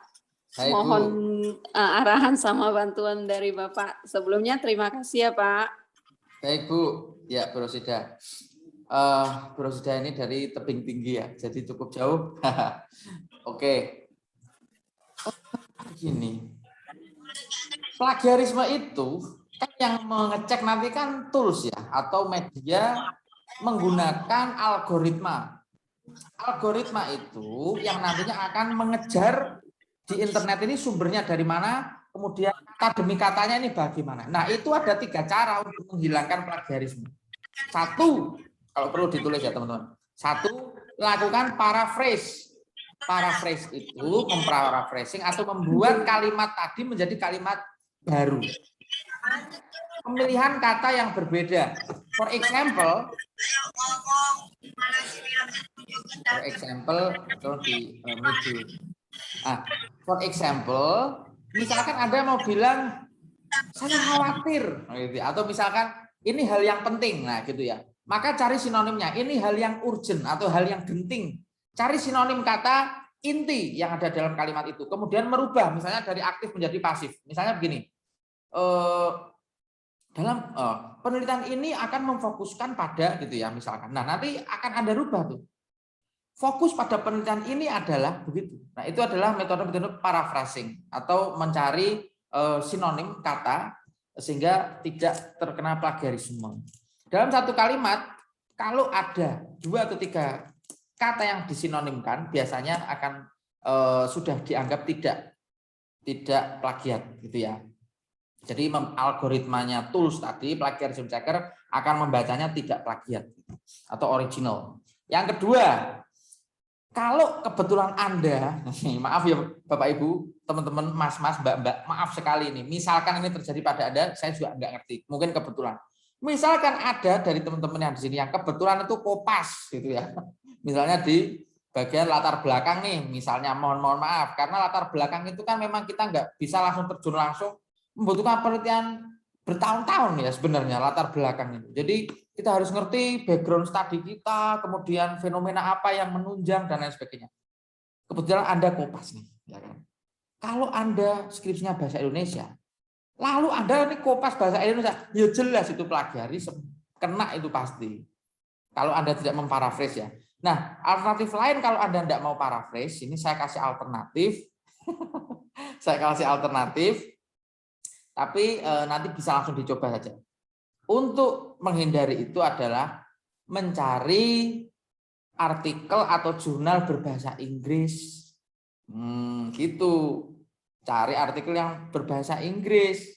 Baik, Mohon Bu. arahan sama bantuan dari Bapak. Sebelumnya terima kasih ya Pak. Baik, Bu. Ya, Bu Rosida. Bu Rosida ini dari tebing tinggi ya, jadi cukup jauh. Oke. Begini. Plagiarisme itu kan yang mengecek nanti kan tools ya, atau media menggunakan algoritma. Algoritma itu yang nantinya akan mengejar di internet ini sumbernya dari mana, kemudian kata demi katanya ini bagaimana. Nah, itu ada 3 cara untuk menghilangkan plagiarisme. 1, kalau perlu ditulis ya teman-teman. 1, lakukan paraphrase. Paraphrase itu memparaphrasing atau membuat kalimat tadi menjadi kalimat baru. Pemilihan kata yang berbeda. For example, misalkan Anda mau bilang saya khawatir, atau misalkan ini hal yang penting, nah gitu ya. Maka cari sinonimnya. Ini hal yang urgent atau hal yang genting. Cari sinonim kata inti yang ada dalam kalimat itu. Kemudian merubah, misalnya dari aktif menjadi pasif. Misalnya begini. Dalam penelitian ini akan memfokuskan pada gitu ya misalkan. Nah, nanti akan Anda rubah tuh. Fokus pada penelitian ini adalah begitu. Nah, itu adalah metode-metode paraphrasing atau mencari sinonim kata sehingga tidak terkena plagiarisme. Dalam satu kalimat, kalau ada 2 atau 3 kata yang disinonimkan, biasanya akan sudah dianggap tidak plagiat gitu ya. Jadi algoritmanya tools tadi, plagiarism checker, akan membacanya tidak plagiat atau original. Yang kedua, kalau kebetulan Anda, maaf ya Bapak Ibu, teman-teman, mas-mas, mbak-mbak, maaf sekali ini. Misalkan ini terjadi pada Anda, saya juga nggak ngerti. Mungkin kebetulan. Misalkan ada dari teman-teman yang di sini yang kebetulan itu kopas gitu ya. Misalnya di bagian latar belakang nih, misalnya mohon maaf, karena latar belakang itu kan memang kita nggak bisa langsung terjun langsung, membutuhkan penelitian bertahun-tahun ya sebenarnya latar belakang itu. Jadi kita harus ngerti background study kita, kemudian fenomena apa yang menunjang dan lain sebagainya. Kebetulan Anda kopas nih, ya kan? Kalau Anda skripsinya bahasa Indonesia, lalu Anda nih kopas bahasa Indonesia, ya jelas itu plagiarisme, kena itu pasti. Kalau Anda tidak memparaphrase ya. Nah, alternatif lain kalau Anda tidak mau paraphrase, ini saya kasih alternatif. Saya kasih alternatif. Tapi nanti bisa langsung dicoba saja. Untuk menghindari itu adalah mencari artikel atau jurnal berbahasa Inggris. Gitu. Cari artikel yang berbahasa Inggris.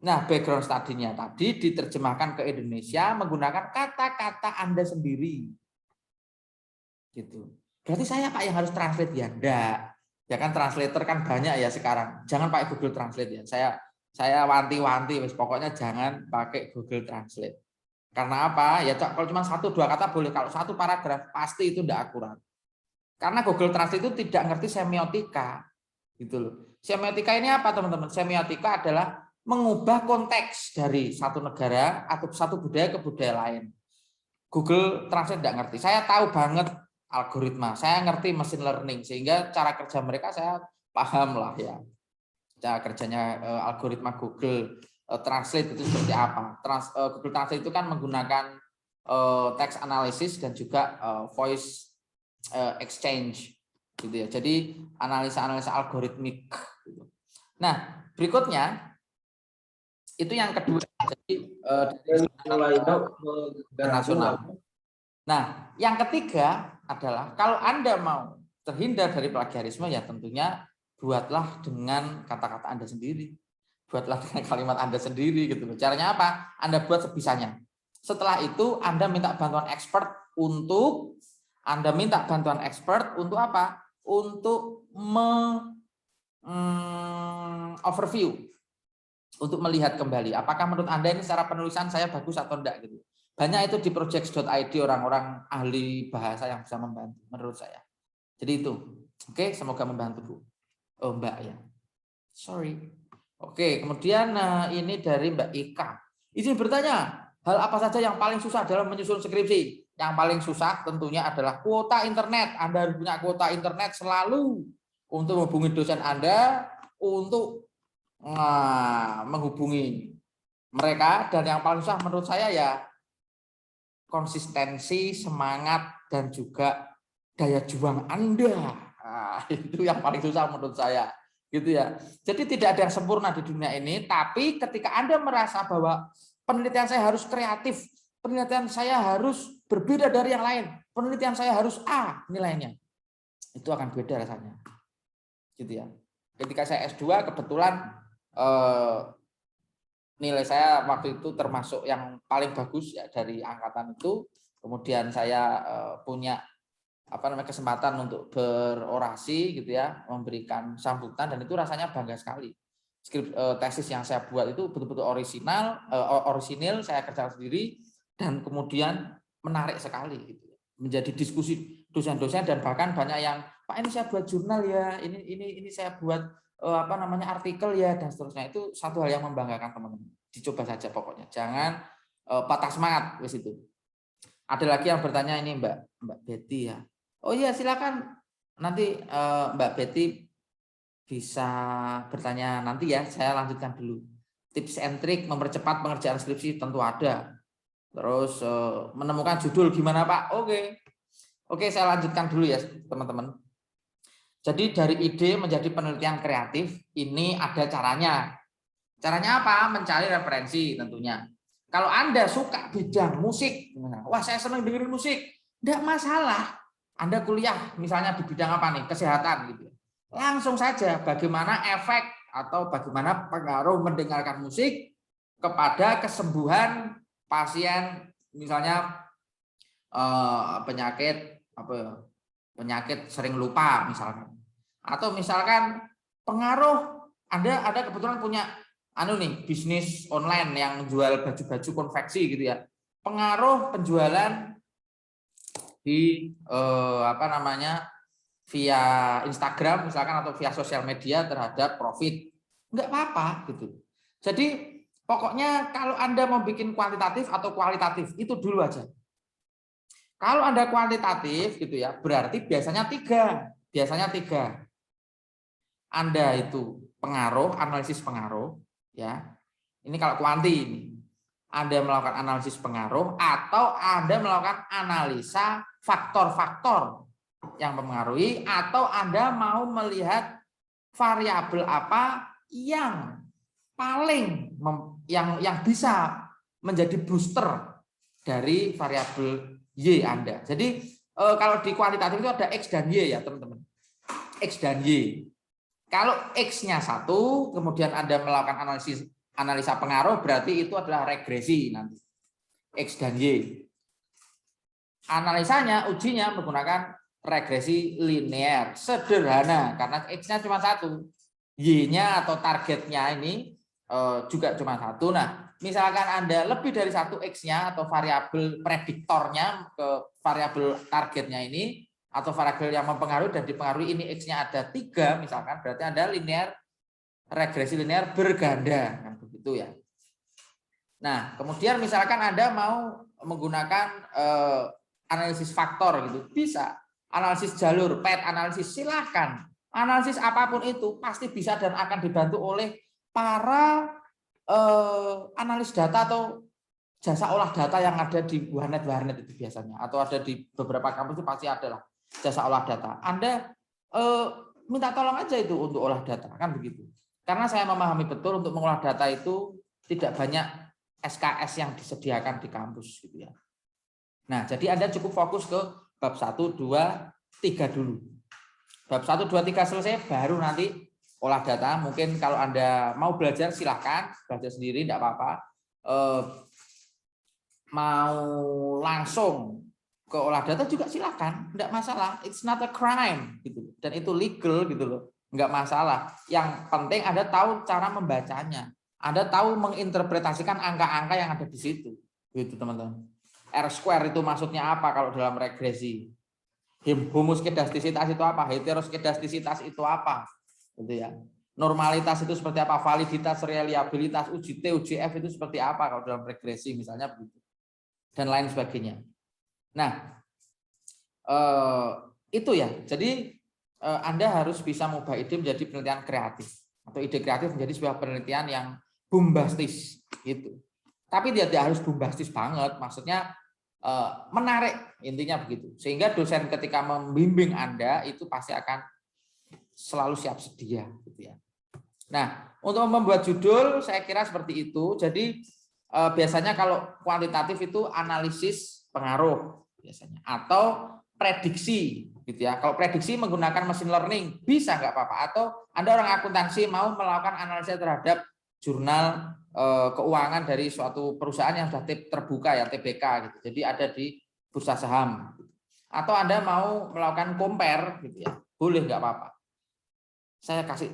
Nah, background study-nya tadi diterjemahkan ke Indonesia menggunakan kata-kata Anda sendiri. Gitu. Berarti saya Pak yang harus translate ya? Enggak. Ya kan translator kan banyak ya sekarang. Jangan pakai Google Translate ya. Saya wanti-wanti, pokoknya jangan pakai Google Translate. Karena apa? Ya kalau cuma 1-2 kata boleh, kalau 1 paragraf pasti itu tidak akurat. Karena Google Translate itu tidak ngerti semiotika, gitu loh. Semiotika ini apa teman-teman? Semiotika adalah mengubah konteks dari satu negara atau satu budaya ke budaya lain. Google Translate tidak ngerti. Saya tahu banget algoritma, saya ngerti machine learning, sehingga cara kerja mereka saya paham lah ya. cara kerjanya algoritma Google Translate itu seperti apa. Google Translate itu kan menggunakan text analysis dan juga voice exchange gitu ya. Jadi analisa algoritmik gitu. Nah, berikutnya itu yang kedua. Jadi dari internasional. Nah, yang ketiga adalah kalau Anda mau terhindar dari plagiarisme ya tentunya buatlah dengan kata-kata Anda sendiri. Buatlah dengan kalimat Anda sendiri gitu. Caranya apa? Anda buat sebisanya. Setelah itu Anda minta bantuan expert untuk apa? Untuk overview. Untuk melihat kembali apakah menurut Anda ini secara penulisan saya bagus atau enggak gitu. Banyak itu di projects.id orang-orang ahli bahasa yang bisa membantu menurut saya. Jadi itu. Oke, semoga membantu Bu. Oh, Mbak ya. Sorry. Oke, kemudian ini dari Mbak Ika. Izin bertanya, hal apa saja yang paling susah dalam menyusun skripsi? Yang paling susah tentunya adalah kuota internet. Anda harus punya kuota internet selalu untuk menghubungi dosen Anda untuk menghubungi mereka, dan yang paling susah menurut saya ya konsistensi, semangat, dan juga daya juang Anda. Nah, itu yang paling susah menurut saya. Gitu ya. Jadi tidak ada yang sempurna di dunia ini, tapi ketika Anda merasa bahwa penelitian saya harus kreatif, penelitian saya harus berbeda dari yang lain, penelitian saya harus A nilainya, itu akan beda rasanya. Gitu ya. Ketika saya S2 kebetulan nilai saya waktu itu termasuk yang paling bagus ya dari angkatan itu. Kemudian saya punya kesempatan untuk berorasi gitu ya, memberikan sambutan, dan itu rasanya bangga sekali. Tesis yang saya buat itu betul-betul orisinil, saya kerjakan sendiri, dan kemudian menarik sekali gitu. Menjadi diskusi dosen-dosen, dan bahkan banyak yang, Pak ini saya buat jurnal ya, ini saya buat artikel ya, dan seterusnya. Itu satu hal yang membanggakan teman-teman. Dicoba saja pokoknya, jangan patah semangat wis itu. Ada lagi yang bertanya ini Mbak Betty ya. Oh iya, silakan nanti Mbak Betty bisa bertanya nanti ya, saya lanjutkan dulu. Tips and trik mempercepat pengerjaan skripsi tentu ada. Terus menemukan judul gimana Pak? Oke, saya lanjutkan dulu ya teman-teman. Jadi dari ide menjadi penelitian kreatif ini ada caranya. Caranya apa? Mencari referensi tentunya. Kalau Anda suka bidang musik, wah saya senang dengerin musik, enggak masalah. Anda kuliah misalnya di bidang apa nih? Kesehatan gitu. Langsung saja bagaimana efek atau bagaimana pengaruh mendengarkan musik kepada kesembuhan pasien, misalnya penyakit sering lupa misalkan. Atau misalkan pengaruh Anda kebetulan punya bisnis online yang jual baju-baju konveksi gitu ya. Pengaruh penjualan di via Instagram misalkan atau via sosial media terhadap profit. Enggak apa-apa gitu. Jadi pokoknya kalau Anda mau bikin kuantitatif atau kualitatif itu dulu aja. Kalau Anda kuantitatif gitu ya, berarti biasanya tiga. Anda itu analisis pengaruh ya. Ini kalau kuanti ini. Anda melakukan analisis pengaruh atau Anda melakukan analisa faktor-faktor yang mempengaruhi, atau Anda mau melihat variabel apa yang paling yang bisa menjadi booster dari variabel Y Anda. Jadi kalau di kuantitatif itu ada X dan Y ya teman-teman. X dan Y. Kalau X-nya 1, kemudian Anda melakukan analisa pengaruh, berarti itu adalah regresi nanti. X dan Y. Analisanya, ujinya menggunakan regresi linear. Sederhana, karena X-nya cuma 1. Y-nya atau targetnya ini juga cuma 1. Nah, misalkan Anda lebih dari 1 X-nya atau variabel prediktornya ke variabel targetnya ini, atau variabel yang mempengaruhi dan dipengaruhi ini X-nya ada 3 misalkan, berarti Anda regresi linear berganda, kan begitu ya. Nah, kemudian misalkan Anda mau menggunakan analisis faktor gitu, bisa. Analisis jalur, path analisis silahkan. Analisis apapun itu pasti bisa dan akan dibantu oleh para analis data atau jasa olah data yang ada di warnet itu biasanya, atau ada di beberapa kampus itu pasti ada lah jasa olah data. Anda minta tolong aja itu untuk olah data, kan begitu. Karena saya memahami betul untuk mengolah data itu tidak banyak SKS yang disediakan di kampus gitu ya. Nah, jadi Anda cukup fokus ke bab 1, 2, 3 dulu. Bab 1, 2, 3 selesai, baru nanti olah data. Mungkin kalau Anda mau belajar silahkan, belajar sendiri tidak apa-apa. Mau langsung ke olah data juga silahkan, tidak masalah. It's not a crime gitu. Dan itu legal gitu loh, nggak masalah. Yang penting Anda tahu cara membacanya, Anda tahu menginterpretasikan angka-angka yang ada di situ, gitu teman-teman. R-square itu maksudnya apa kalau dalam regresi? Homoskedastisitas itu apa? Heteroskedastisitas itu apa? Gitu ya. Normalitas itu seperti apa? Validitas, reliabilitas, uji T, uji F itu seperti apa kalau dalam regresi misalnya begitu. Dan lain sebagainya. Nah, itu ya. Jadi Anda harus bisa mengubah ide menjadi penelitian kreatif, atau ide kreatif menjadi sebuah penelitian yang bombastis gitu. Tapi tidak harus bombastis banget, maksudnya menarik, intinya begitu. Sehingga dosen ketika membimbing Anda itu pasti akan selalu siap sedia gitu ya. Nah, untuk membuat judul saya kira seperti itu. Jadi biasanya kalau kuantitatif itu analisis pengaruh biasanya, atau prediksi gitu ya. Kalau prediksi menggunakan machine learning bisa nggak apa-apa, atau Anda orang akuntansi mau melakukan analisis terhadap jurnal keuangan dari suatu perusahaan yang sudah terbuka ya, TBK gitu. Jadi ada di bursa saham. Atau Anda mau melakukan compare gitu ya. Boleh, nggak apa-apa. Saya kasih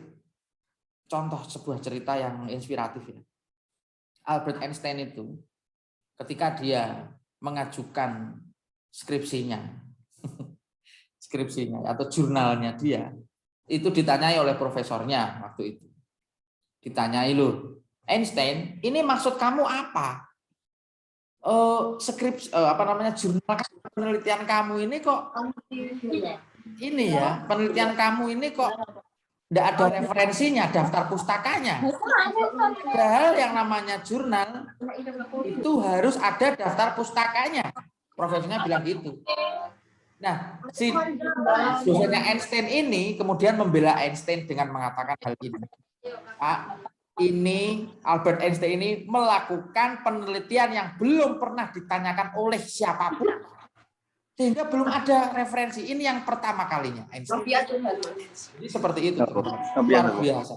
contoh sebuah cerita yang inspiratif ya. Albert Einstein itu ketika dia mengajukan skripsinya atau jurnalnya dia, itu ditanyai oleh profesornya waktu itu. Ditanyai, loh, Einstein, ini maksud kamu apa? Jurnal penelitian kamu ini kok ini ya, penelitian kamu ini kok tidak ada referensinya, daftar pustakanya. Padahal yang namanya jurnal itu harus ada daftar pustakanya. Profesornya bilang gitu. Nah, si dosennya Einstein ini kemudian membela Einstein dengan mengatakan hal ini. Pak, ini Albert Einstein ini melakukan penelitian yang belum pernah ditanyakan oleh siapapun, sehingga belum ada referensi. Ini yang pertama kalinya Einstein. Jadi seperti itu, luar biasa.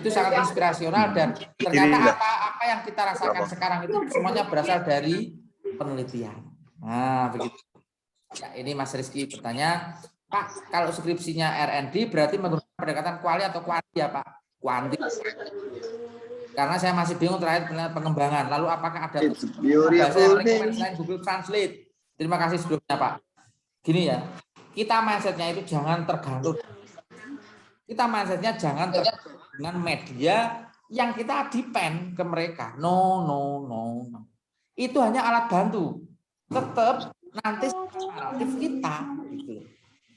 Itu sangat inspirasional, dan ternyata apa yang kita rasakan sekarang itu semuanya berasal dari penelitian. Nah, begitu. Ya, ini Mas Rizky bertanya, Pak, kalau skripsinya R&D berarti menggunakan pendekatan kuali atau kuanti ya Pak? Kuanti. Karena saya masih bingung terakhir pengembangan. Lalu apakah ada bahasa yang rekomendasi selain Google Translate? Terima kasih sebelumnya Pak. Gini ya, kita mindsetnya itu jangan tergantung. Kita mindsetnya jangan tergantung dengan media yang kita depend ke mereka. No. Itu hanya alat bantu. Tetap nanti alternatif kita. Gitu.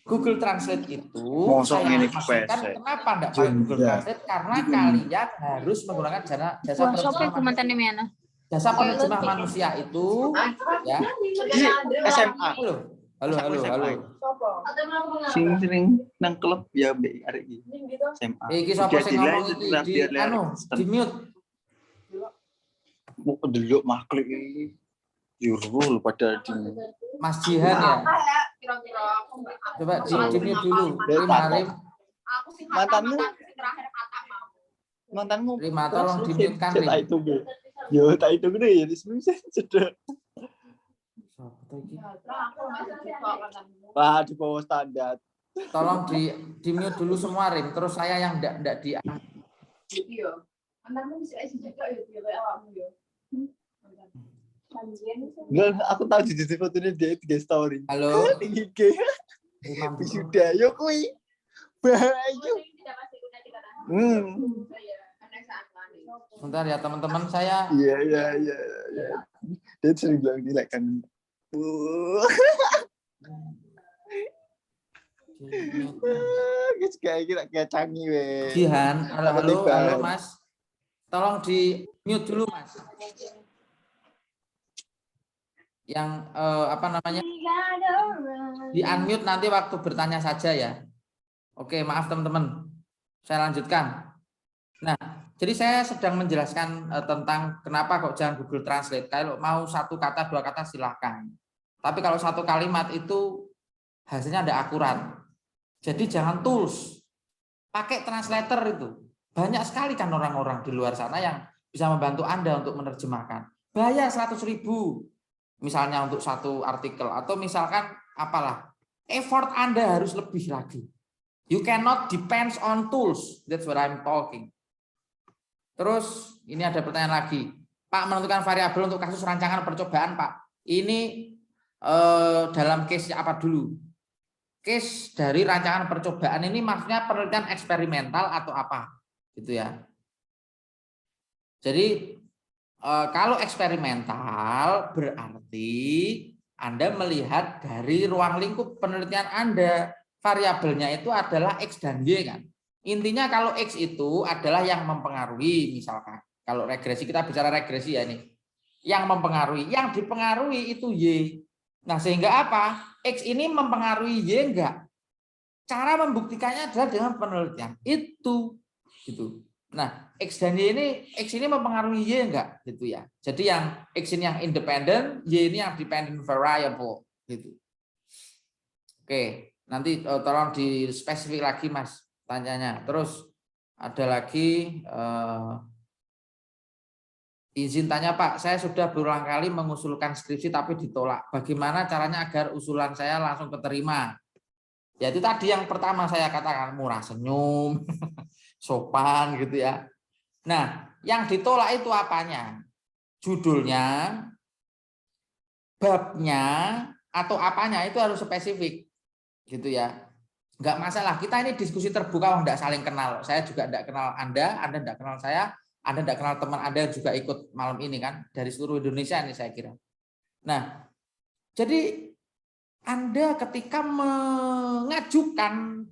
Google Translate itu saya maksudkan kenapa enggak pakai Google Translate, karena kalian harus menggunakan jasa penerjemah manusia itu ya. SMA. Halo. Sing nang klub ya mbek arek iki. SMA. Iki sapa sing ngomong iki di mute. Mau delok maklik iki. Juru pada di Mas Jihan ya. Coba di mute dulu. Mantanmu. Rima, tolong di mute kan Rim. Yo tak itu gede ya di sini cedek. Wah, di bawah standar. Tolong di mute dulu semua Rim, terus saya yang enggak di. Iya. Anakmu bisa isi juga ya kayak awakmu ya. Enggak, aku tahu di fotonya dia itu story. Halo. IG. Sudah, yo kui. Bayu. Sebentar ya teman-teman saya. Iya. Dia sering bilang kan. Guys, kayak canggih weh. Jihan, halo, Apa halo tiba? Mas. Tolong di mute dulu Mas. Yang apa namanya? Di unmute nanti waktu bertanya saja ya. Oke, maaf teman-teman. Saya lanjutkan. Nah, jadi saya sedang menjelaskan tentang kenapa kok jangan Google Translate. Kalau mau satu kata, dua kata silahkan. Tapi kalau satu kalimat itu hasilnya tidak akurat. Jadi jangan tools. Pakai translator itu. Banyak sekali kan orang-orang di luar sana yang bisa membantu Anda untuk menerjemahkan. Bayar 100.000 misalnya untuk satu artikel. Atau misalkan apalah. Effort Anda harus lebih lagi. You cannot depend on tools. That's what I'm talking. Terus ini ada pertanyaan lagi. Pak, menentukan variabel untuk kasus rancangan percobaan, Pak. Ini dalam case apa dulu? Case dari rancangan percobaan ini maksudnya penelitian eksperimental atau apa? Gitu ya. Jadi kalau eksperimental berarti Anda melihat dari ruang lingkup penelitian Anda. Variabelnya itu adalah X dan Y kan. Intinya kalau X itu adalah yang mempengaruhi, misalkan. Kalau regresi, kita bicara regresi ya ini. Yang mempengaruhi, yang dipengaruhi itu Y. Nah sehingga apa? X ini mempengaruhi Y enggak? Cara membuktikannya adalah dengan penelitian. Itu. Gitu. Nah X dan Y ini, X ini mempengaruhi Y enggak? Gitu ya. Jadi yang X ini yang independent, Y ini yang dependent variable. Gitu. Oke. Nanti tolong di spesifik lagi Mas tanyanya. Terus ada lagi izin tanya Pak, saya sudah berulang kali mengusulkan skripsi tapi ditolak. Bagaimana caranya agar usulan saya langsung keterima? Ya itu tadi yang pertama saya katakan, murah senyum, sopan gitu ya. Nah, yang ditolak itu apanya? Judulnya, babnya, atau apanya itu harus spesifik. Gitu ya, nggak masalah, kita ini diskusi terbuka, nggak saling kenal, saya juga nggak kenal Anda nggak kenal saya, Anda nggak kenal teman Anda yang juga ikut malam ini kan, dari seluruh Indonesia ini saya kira. Nah, jadi Anda ketika mengajukan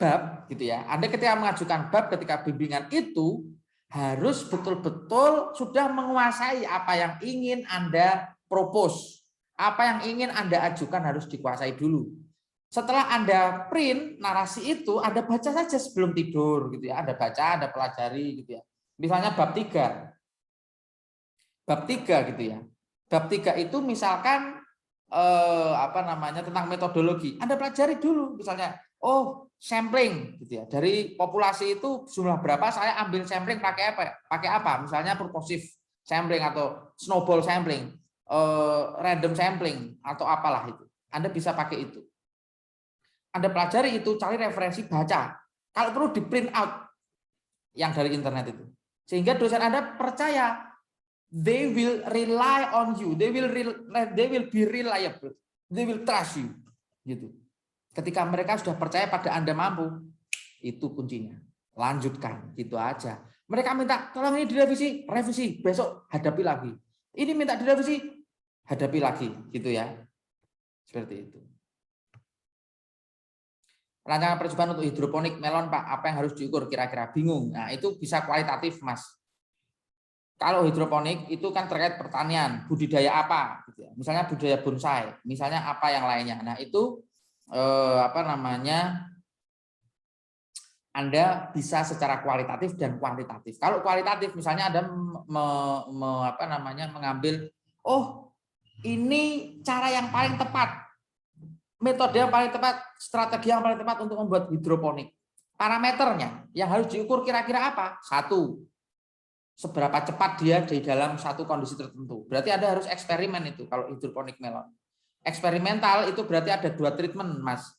bab gitu ya, Anda ketika mengajukan bab ketika bimbingan itu harus betul-betul sudah menguasai apa yang ingin Anda propose, apa yang ingin Anda ajukan harus dikuasai dulu. Setelah Anda print narasi itu, Anda baca saja sebelum tidur gitu ya. Anda baca, Anda pelajari gitu ya. Misalnya bab 3. Bab 3 gitu ya. Bab 3 itu misalkan apa namanya tentang metodologi. Anda pelajari dulu misalnya, oh, sampling gitu ya. Dari populasi itu jumlah berapa, saya ambil sampling pakai apa? Pakai apa? Misalnya purposive sampling atau snowball sampling, random sampling atau apalah itu. Anda bisa pakai itu. Anda pelajari itu, cari referensi, baca. Kalau perlu di print out yang dari internet itu. Sehingga dosen Anda percaya, they will rely on you, they will be reliable, they will trust you. Gitu. Ketika mereka sudah percaya pada Anda mampu, itu kuncinya. Lanjutkan, gitu aja. Mereka minta, tolong ini direvisi, revisi, besok hadapi lagi. Ini minta direvisi, hadapi lagi, gitu ya. Seperti itu. Rancangan percobaan untuk hidroponik melon Pak, apa yang harus diukur kira-kira? Bingung. Nah, itu bisa kualitatif, Mas. Kalau hidroponik itu kan terkait pertanian, budidaya apa gitu ya. Misalnya budidaya bonsai, misalnya apa yang lainnya. Nah, itu apa namanya? Anda bisa secara kualitatif dan kuantitatif. Kalau kualitatif misalnya Anda mengambil, oh, ini cara yang paling tepat. Metode yang paling tepat, strategi yang paling tepat untuk membuat hidroponik. Parameternya yang harus diukur kira-kira apa? 1. Seberapa cepat dia di dalam satu kondisi tertentu. Berarti Anda harus eksperimen itu kalau hidroponik melon. Eksperimental itu berarti ada 2 treatment, Mas.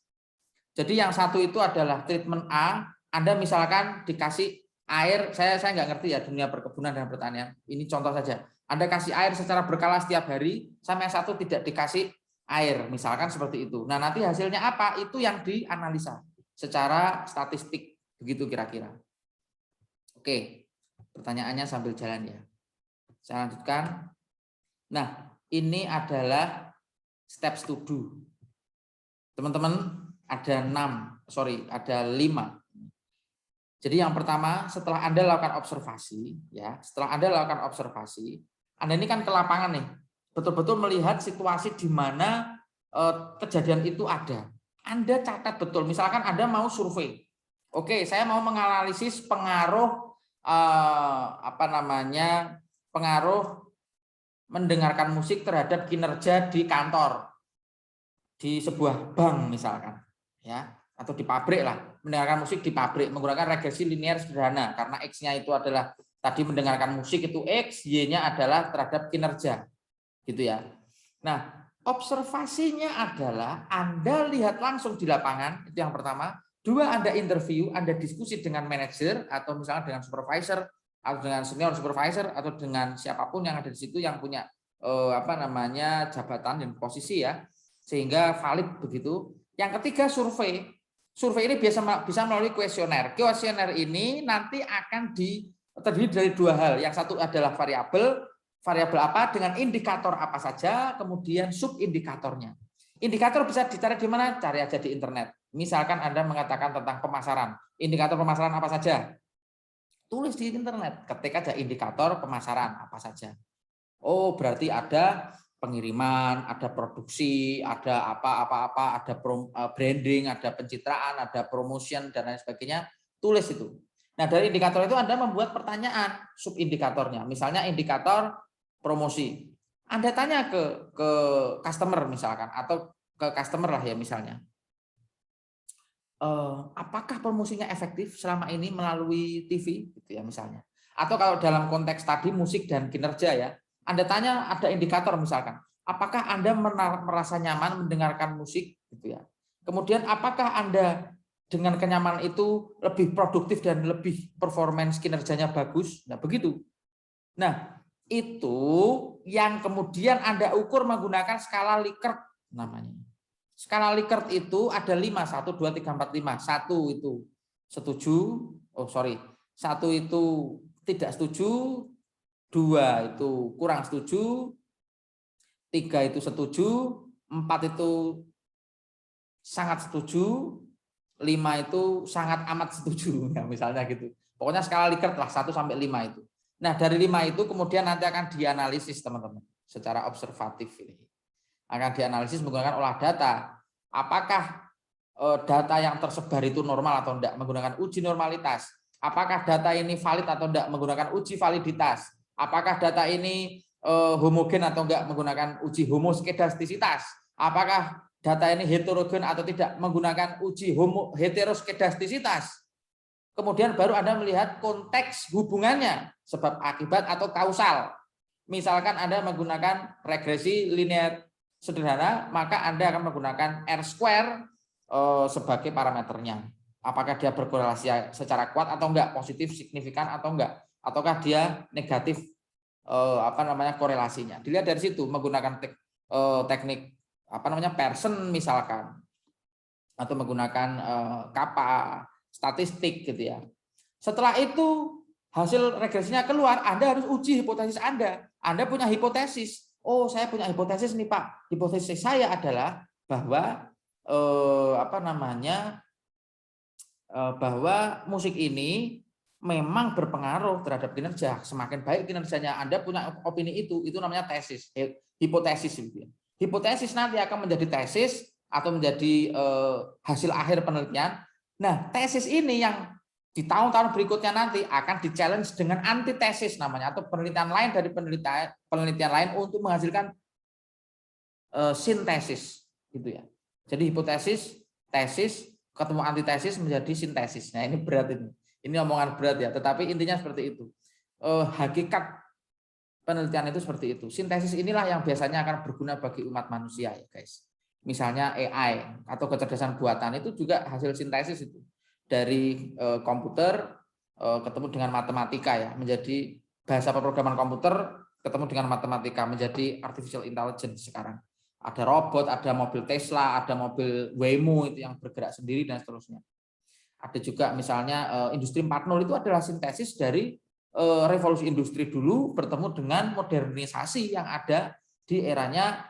Jadi yang satu itu adalah treatment A. Anda misalkan dikasih air, saya nggak ngerti ya dunia perkebunan dan pertanian. Ini contoh saja. Anda kasih air secara berkala setiap hari, sama yang satu tidak dikasih air, misalkan seperti itu. Nah, nanti hasilnya apa? Itu yang dianalisa secara statistik, begitu kira-kira. Oke, pertanyaannya sambil jalan ya. Saya lanjutkan. Nah, ini adalah steps to do. Teman-teman, ada ada 5. Jadi yang pertama, setelah Anda lakukan observasi, ya, setelah Anda lakukan observasi, Anda ini kan ke lapangan nih, betul-betul melihat situasi di mana kejadian itu ada. Anda catat betul, misalkan Anda mau survei. Oke, saya mau menganalisis pengaruh pengaruh mendengarkan musik terhadap kinerja di kantor, di sebuah bank misalkan, ya, atau di pabrik lah, mendengarkan musik di pabrik menggunakan regresi linear sederhana karena X-nya itu adalah tadi mendengarkan musik itu X, Y-nya adalah terhadap kinerja, gitu ya. Nah, observasinya adalah Anda lihat langsung di lapangan, itu yang pertama. 2, Anda interview, Anda diskusi dengan manajer atau misalnya dengan supervisor atau dengan senior supervisor atau dengan siapapun yang ada di situ yang punya jabatan dan posisi ya, sehingga valid begitu. Yang ketiga, survei. Survei ini bisa melalui kuesioner. Kuesioner ini nanti akan terdiri dari 2 hal. Yang satu adalah variabel apa dengan indikator apa saja, kemudian subindikatornya. Indikator bisa dicari di mana? Cari aja di internet. Misalkan Anda mengatakan tentang pemasaran. Indikator pemasaran apa saja? Tulis di internet, ketik aja indikator pemasaran apa saja. Oh, berarti ada pengiriman, ada produksi, ada apa-apa, ada branding, ada pencitraan, ada promotion, dan lain sebagainya. Tulis itu. Nah, dari indikator itu Anda membuat pertanyaan subindikatornya. Misalnya indikator promosi. Anda tanya ke customer misalkan, atau ke customer lah ya misalnya. Apakah promosinya efektif selama ini melalui TV, gitu ya misalnya. Atau kalau dalam konteks tadi musik dan kinerja ya, Anda tanya ada indikator misalkan, apakah Anda merasa nyaman mendengarkan musik, gitu ya. Kemudian apakah Anda dengan kenyamanan itu lebih produktif dan lebih performance kinerjanya bagus, nah begitu. Nah itu yang kemudian Anda ukur menggunakan skala Likert namanya. Skala Likert itu ada 5, 1, 2, 3, 4, 5. 1 itu setuju, 1 itu tidak setuju, 2 itu kurang setuju, 3 itu setuju, 4 itu sangat setuju, 5 itu sangat amat setuju, ya, misalnya gitu. Pokoknya skala Likert lah 1 sampai 5 itu. Nah, dari 5 itu kemudian nanti akan dianalisis teman-teman secara observatif ini. Akan dianalisis menggunakan olah data. Apakah data yang tersebar itu normal atau tidak menggunakan uji normalitas? Apakah data ini valid atau tidak menggunakan uji validitas? Apakah data ini homogen atau enggak menggunakan uji homoskedastisitas? Apakah data ini heterogen atau tidak menggunakan uji heteroskedastisitas? Kemudian baru Anda melihat konteks hubungannya, sebab akibat atau kausal. Misalkan Anda menggunakan regresi linear sederhana, maka Anda akan menggunakan R² sebagai parameternya. Apakah dia berkorelasi secara kuat atau enggak, positif, signifikan atau enggak, ataukah dia negatif korelasinya. Dilihat dari situ menggunakan teknik Pearson misalkan, atau menggunakan kappa, statistik gitu ya. Setelah itu hasil regresinya keluar, Anda harus uji hipotesis Anda. Anda punya hipotesis. Oh, saya punya hipotesis nih Pak. Hipotesis saya adalah bahwa bahwa musik ini memang berpengaruh terhadap kinerja. Semakin baik kinerjanya, Anda punya opini itu namanya tesis, hipotesis gitu ya. Hipotesis nanti akan menjadi tesis atau menjadi hasil akhir penelitian. Nah, tesis ini yang di tahun-tahun berikutnya nanti akan di-challenge dengan antitesis namanya, atau penelitian lain dari penelitian lain untuk menghasilkan sintesis gitu ya. Jadi hipotesis, tesis, ketemu antitesis menjadi sintesis. Nah, ini berat ini. Ini omongan berat ya, tetapi intinya seperti itu. Hakikat penelitian itu seperti itu. Sintesis inilah yang biasanya akan berguna bagi umat manusia ya, guys. Misalnya AI atau kecerdasan buatan itu juga hasil sintesis itu. Dari komputer ketemu dengan matematika ya, menjadi bahasa pemrograman komputer ketemu dengan matematika menjadi artificial intelligence sekarang. Ada robot, ada mobil Tesla, ada mobil Waymo itu yang bergerak sendiri dan seterusnya. Ada juga misalnya industri 4.0 itu adalah sintesis dari revolusi industri dulu bertemu dengan modernisasi yang ada di eranya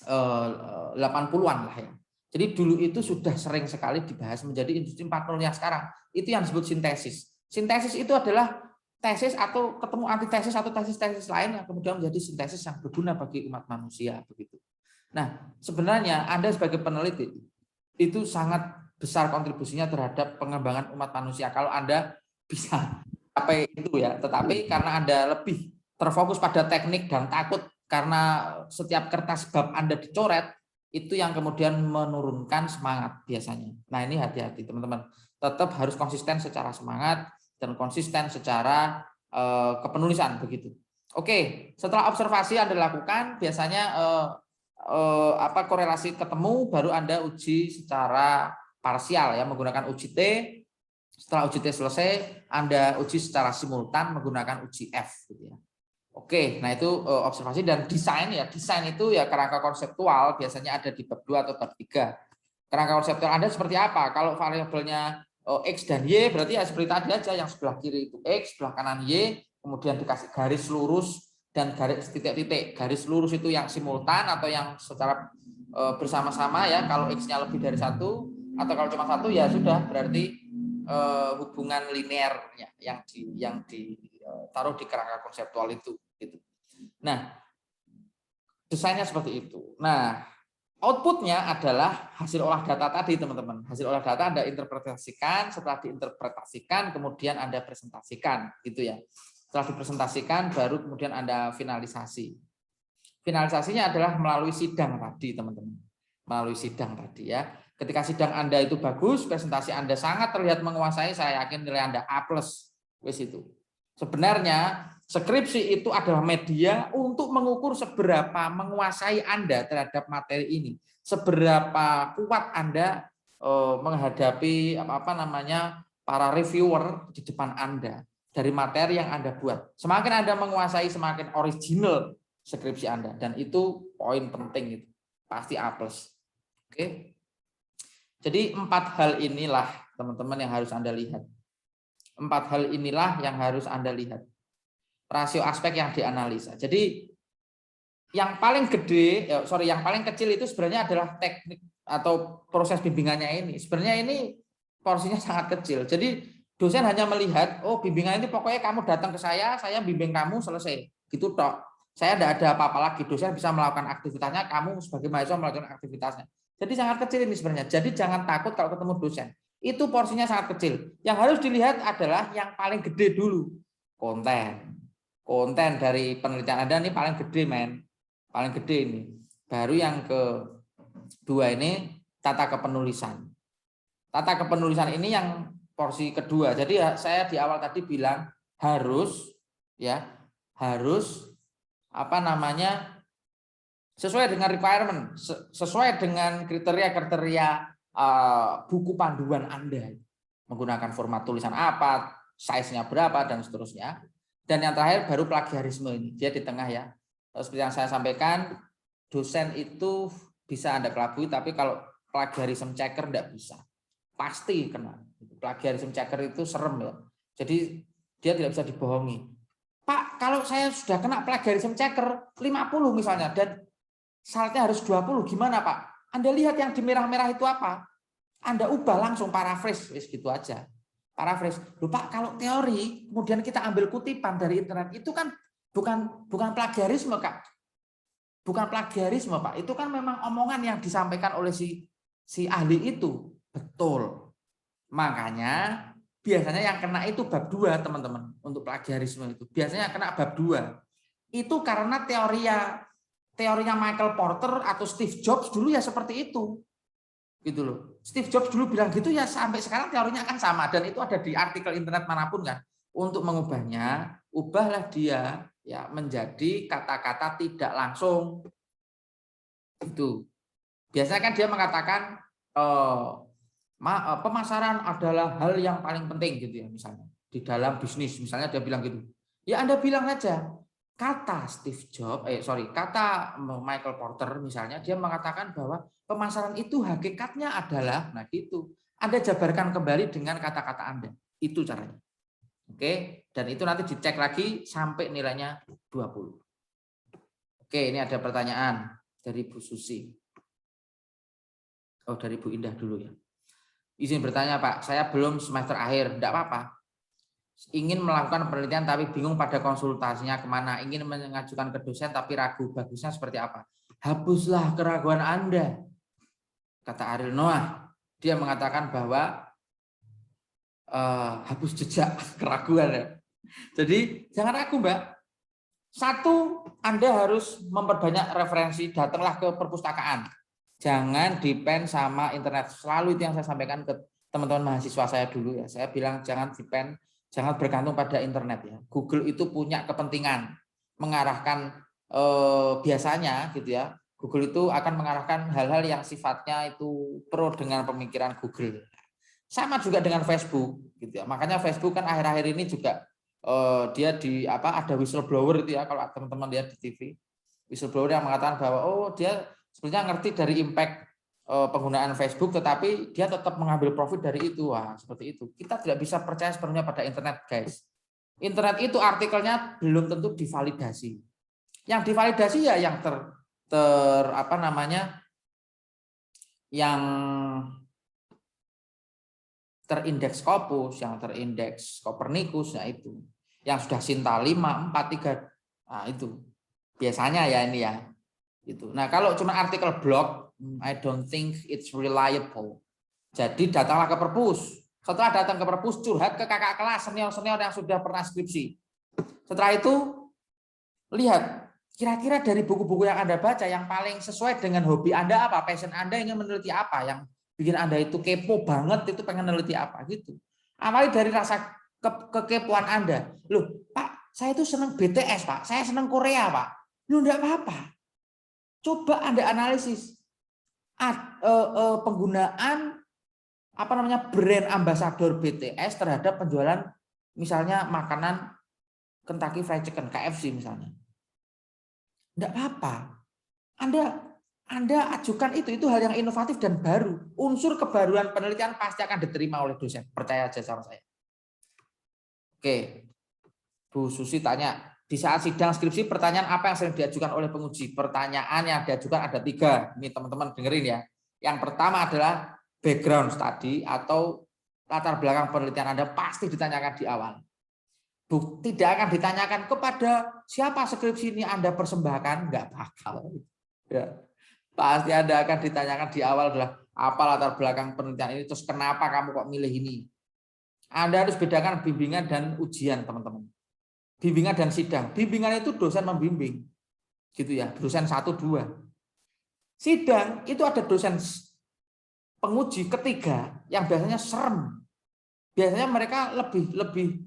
80-an lah ya. Jadi dulu itu sudah sering sekali dibahas menjadi industri 4.0 yang sekarang. Itu yang disebut sintesis. Sintesis itu adalah tesis atau ketemu antitesis atau tesis-tesis lain yang kemudian menjadi sintesis yang berguna bagi umat manusia begitu. Nah, sebenarnya Anda sebagai peneliti itu sangat besar kontribusinya terhadap pengembangan umat manusia kalau Anda bisa capai itu ya. Tetapi karena Anda lebih terfokus pada teknik dan takut karena setiap kertas bab Anda dicoret, itu yang kemudian menurunkan semangat biasanya. Nah, ini hati-hati teman-teman. Tetap harus konsisten secara semangat dan konsisten secara kepenulisan begitu. Oke, setelah observasi Anda lakukan, biasanya korelasi ketemu, baru Anda uji secara parsial ya menggunakan uji T. Setelah uji T selesai, Anda uji secara simultan menggunakan uji F gitu ya. Oke, nah itu observasi dan desain ya. Desain itu ya kerangka konseptual biasanya ada di bab 2 atau bab 3. Kerangka konseptual Anda seperti apa? Kalau variabelnya X dan Y berarti ya seperti tadi aja, yang sebelah kiri itu X, sebelah kanan Y, kemudian dikasih garis lurus dan garis titik-titik. Garis lurus itu yang simultan atau yang secara bersama-sama ya. Kalau X-nya lebih dari 1 atau kalau cuma 1 ya sudah berarti hubungan linear ya, yang ditaruh di kerangka konseptual itu gitu. Nah, desainnya seperti itu. Nah, outputnya adalah hasil olah data tadi teman-teman. Hasil olah data Anda interpretasikan, setelah diinterpretasikan kemudian Anda presentasikan gitu ya. Setelah dipresentasikan baru kemudian Anda finalisasi. Finalisasinya adalah melalui sidang tadi teman-teman. Melalui sidang tadi ya. Ketika sidang Anda itu bagus, presentasi Anda sangat terlihat menguasai, saya yakin nilai Anda A+. Wes itu. Sebenarnya skripsi itu adalah media untuk mengukur seberapa menguasai Anda terhadap materi ini. Seberapa kuat Anda menghadapi para reviewer di depan Anda dari materi yang Anda buat. Semakin Anda menguasai, semakin original skripsi Anda, dan itu poin penting itu. Pasti A+. Oke. Jadi 4 hal inilah teman-teman yang harus Anda lihat. 4 hal inilah yang harus Anda lihat. Rasio aspek yang dianalisa. Jadi yang paling yang paling kecil itu sebenarnya adalah teknik atau proses bimbingannya ini. Sebenarnya ini porsinya sangat kecil. Jadi dosen hanya melihat, oh bimbingan ini pokoknya kamu datang ke saya bimbing kamu selesai. Gitu tok. Saya tidak ada apa-apa lagi. Dosen bisa melakukan aktivitasnya, kamu sebagai mahasiswa melakukan aktivitasnya. Jadi sangat kecil ini sebenarnya. Jadi jangan takut kalau ketemu dosen. Itu porsinya sangat kecil. Yang harus dilihat adalah yang paling gede dulu. Konten. Konten dari penelitian Anda ini paling gede, men. Paling gede ini. Baru yang kedua ini tata kepenulisan. Tata kepenulisan ini yang porsi kedua. Jadi saya di awal tadi bilang harus sesuai dengan requirement, sesuai dengan kriteria-kriteria buku panduan Anda. Menggunakan format tulisan apa, size-nya berapa, dan seterusnya. Dan yang terakhir baru plagiarisme ini. Dia di tengah ya. Seperti yang saya sampaikan, dosen itu bisa Anda kelabui, tapi kalau plagiarism checker tidak bisa. Pasti kena. Plagiarism checker itu serem ya. Jadi dia tidak bisa dibohongi. Pak, kalau saya sudah kena plagiarism checker 50 misalnya, dan syaratnya harus 20, gimana Pak? Anda lihat yang di merah-merah itu apa? Anda ubah langsung paraphrase, gitu aja. Paraphrase. Loh Pak, kalau teori, kemudian kita ambil kutipan dari internet, itu kan bukan plagiarisme, Kak. Bukan plagiarisme, Pak. Itu kan memang omongan yang disampaikan oleh si ahli itu. Betul. Makanya biasanya yang kena itu bab 2, teman-teman, untuk plagiarisme itu. Biasanya yang kena bab 2. Itu karena teorinya Michael Porter atau Steve Jobs dulu ya seperti itu. Gitu loh. Steve Jobs dulu bilang gitu ya, sampai sekarang teorinya akan sama, dan itu ada di artikel internet manapun kan. Untuk mengubahnya, ubahlah dia ya menjadi kata-kata tidak langsung. Itu. Biasanya kan dia mengatakan pemasaran adalah hal yang paling penting gitu ya, misalnya di dalam bisnis, misalnya dia bilang gitu. Ya Anda bilang aja, kata Michael Porter misalnya, dia mengatakan bahwa pemasaran itu hakikatnya adalah, nah gitu. Anda jabarkan kembali dengan kata-kata Anda. Itu caranya. Oke, dan itu nanti dicek lagi sampai nilainya 20. Oke, ini ada pertanyaan dari Bu Susi. Oh, dari Bu Indah dulu ya. Izin bertanya Pak, saya belum semester akhir, enggak apa-apa. Ingin melakukan penelitian tapi bingung pada konsultasinya kemana. Ingin mengajukan ke dosen tapi ragu, bagusnya seperti apa? Hapuslah keraguan Anda. Kata Ariel Noah, dia mengatakan bahwa hapus jejak keraguan ya. Jadi jangan ragu Mbak. Satu, Anda harus memperbanyak referensi, datanglah ke perpustakaan. Jangan depend sama internet. Selalu itu yang saya sampaikan ke teman-teman mahasiswa saya dulu ya. Saya bilang jangan depend, jangan bergantung pada internet ya. Google itu punya kepentingan mengarahkan biasanya gitu ya. Google itu akan mengarahkan hal-hal yang sifatnya itu pro dengan pemikiran Google. Sama juga dengan Facebook gitu ya. Makanya Facebook kan akhir-akhir ini juga dia ada whistleblower itu ya, kalau teman-teman lihat di TV. Whistleblower yang mengatakan bahwa dia sebenarnya ngerti dari impact penggunaan Facebook, tetapi dia tetap mengambil profit dari itu. Wah, seperti itu. Kita tidak bisa percaya sepenuhnya pada internet, guys. Internet itu artikelnya belum tentu divalidasi. Yang divalidasi ya yang yang terindeks Scopus, yang terindeks Copernicus, nah itu. Yang sudah Sinta 5, 4, 3, nah itu. Biasanya ya ini ya. Gitu. Nah, kalau cuma artikel blog, I don't think it's reliable. Jadi datanglah ke perpus. Setelah datang ke perpus, curhat ke kakak kelas, senior-senior yang sudah pernah skripsi. Setelah itu, lihat, kira-kira dari buku-buku yang Anda baca, yang paling sesuai dengan hobi Anda apa, passion Anda ingin meneliti apa, yang bikin Anda itu kepo banget, itu pengen meneliti apa, gitu. Awali dari rasa kekepoan Anda. Loh, Pak, saya itu senang BTS, Pak. Saya senang Korea, Pak. Loh, enggak apa-apa. Coba Anda analisis penggunaan brand ambasador BTS terhadap penjualan misalnya makanan Kentucky Fried Chicken, KFC misalnya. Enggak apa-apa. Anda ajukan itu hal yang inovatif dan baru. Unsur kebaruan penelitian pasti akan diterima oleh dosen. Percaya aja sama saya. Oke. Bu Susi tanya, di saat sidang skripsi pertanyaan apa yang sering diajukan oleh penguji? Pertanyaan yang diajukan ada 3. Ini teman-teman dengerin ya. Yang pertama adalah background study atau latar belakang penelitian Anda pasti ditanyakan di awal. Tidak akan ditanyakan kepada siapa skripsi ini Anda persembahkan, nggak bakal. Ya. Pasti Anda akan ditanyakan di awal adalah apa latar belakang penelitian ini, terus kenapa kamu kok milih ini. Anda harus bedakan bimbingan dan ujian, teman-teman. Bimbingan dan sidang. Bimbingan itu dosen membimbing. Gitu ya, dosen 1, 2. Sidang itu ada dosen penguji ketiga yang biasanya serem. Biasanya mereka lebih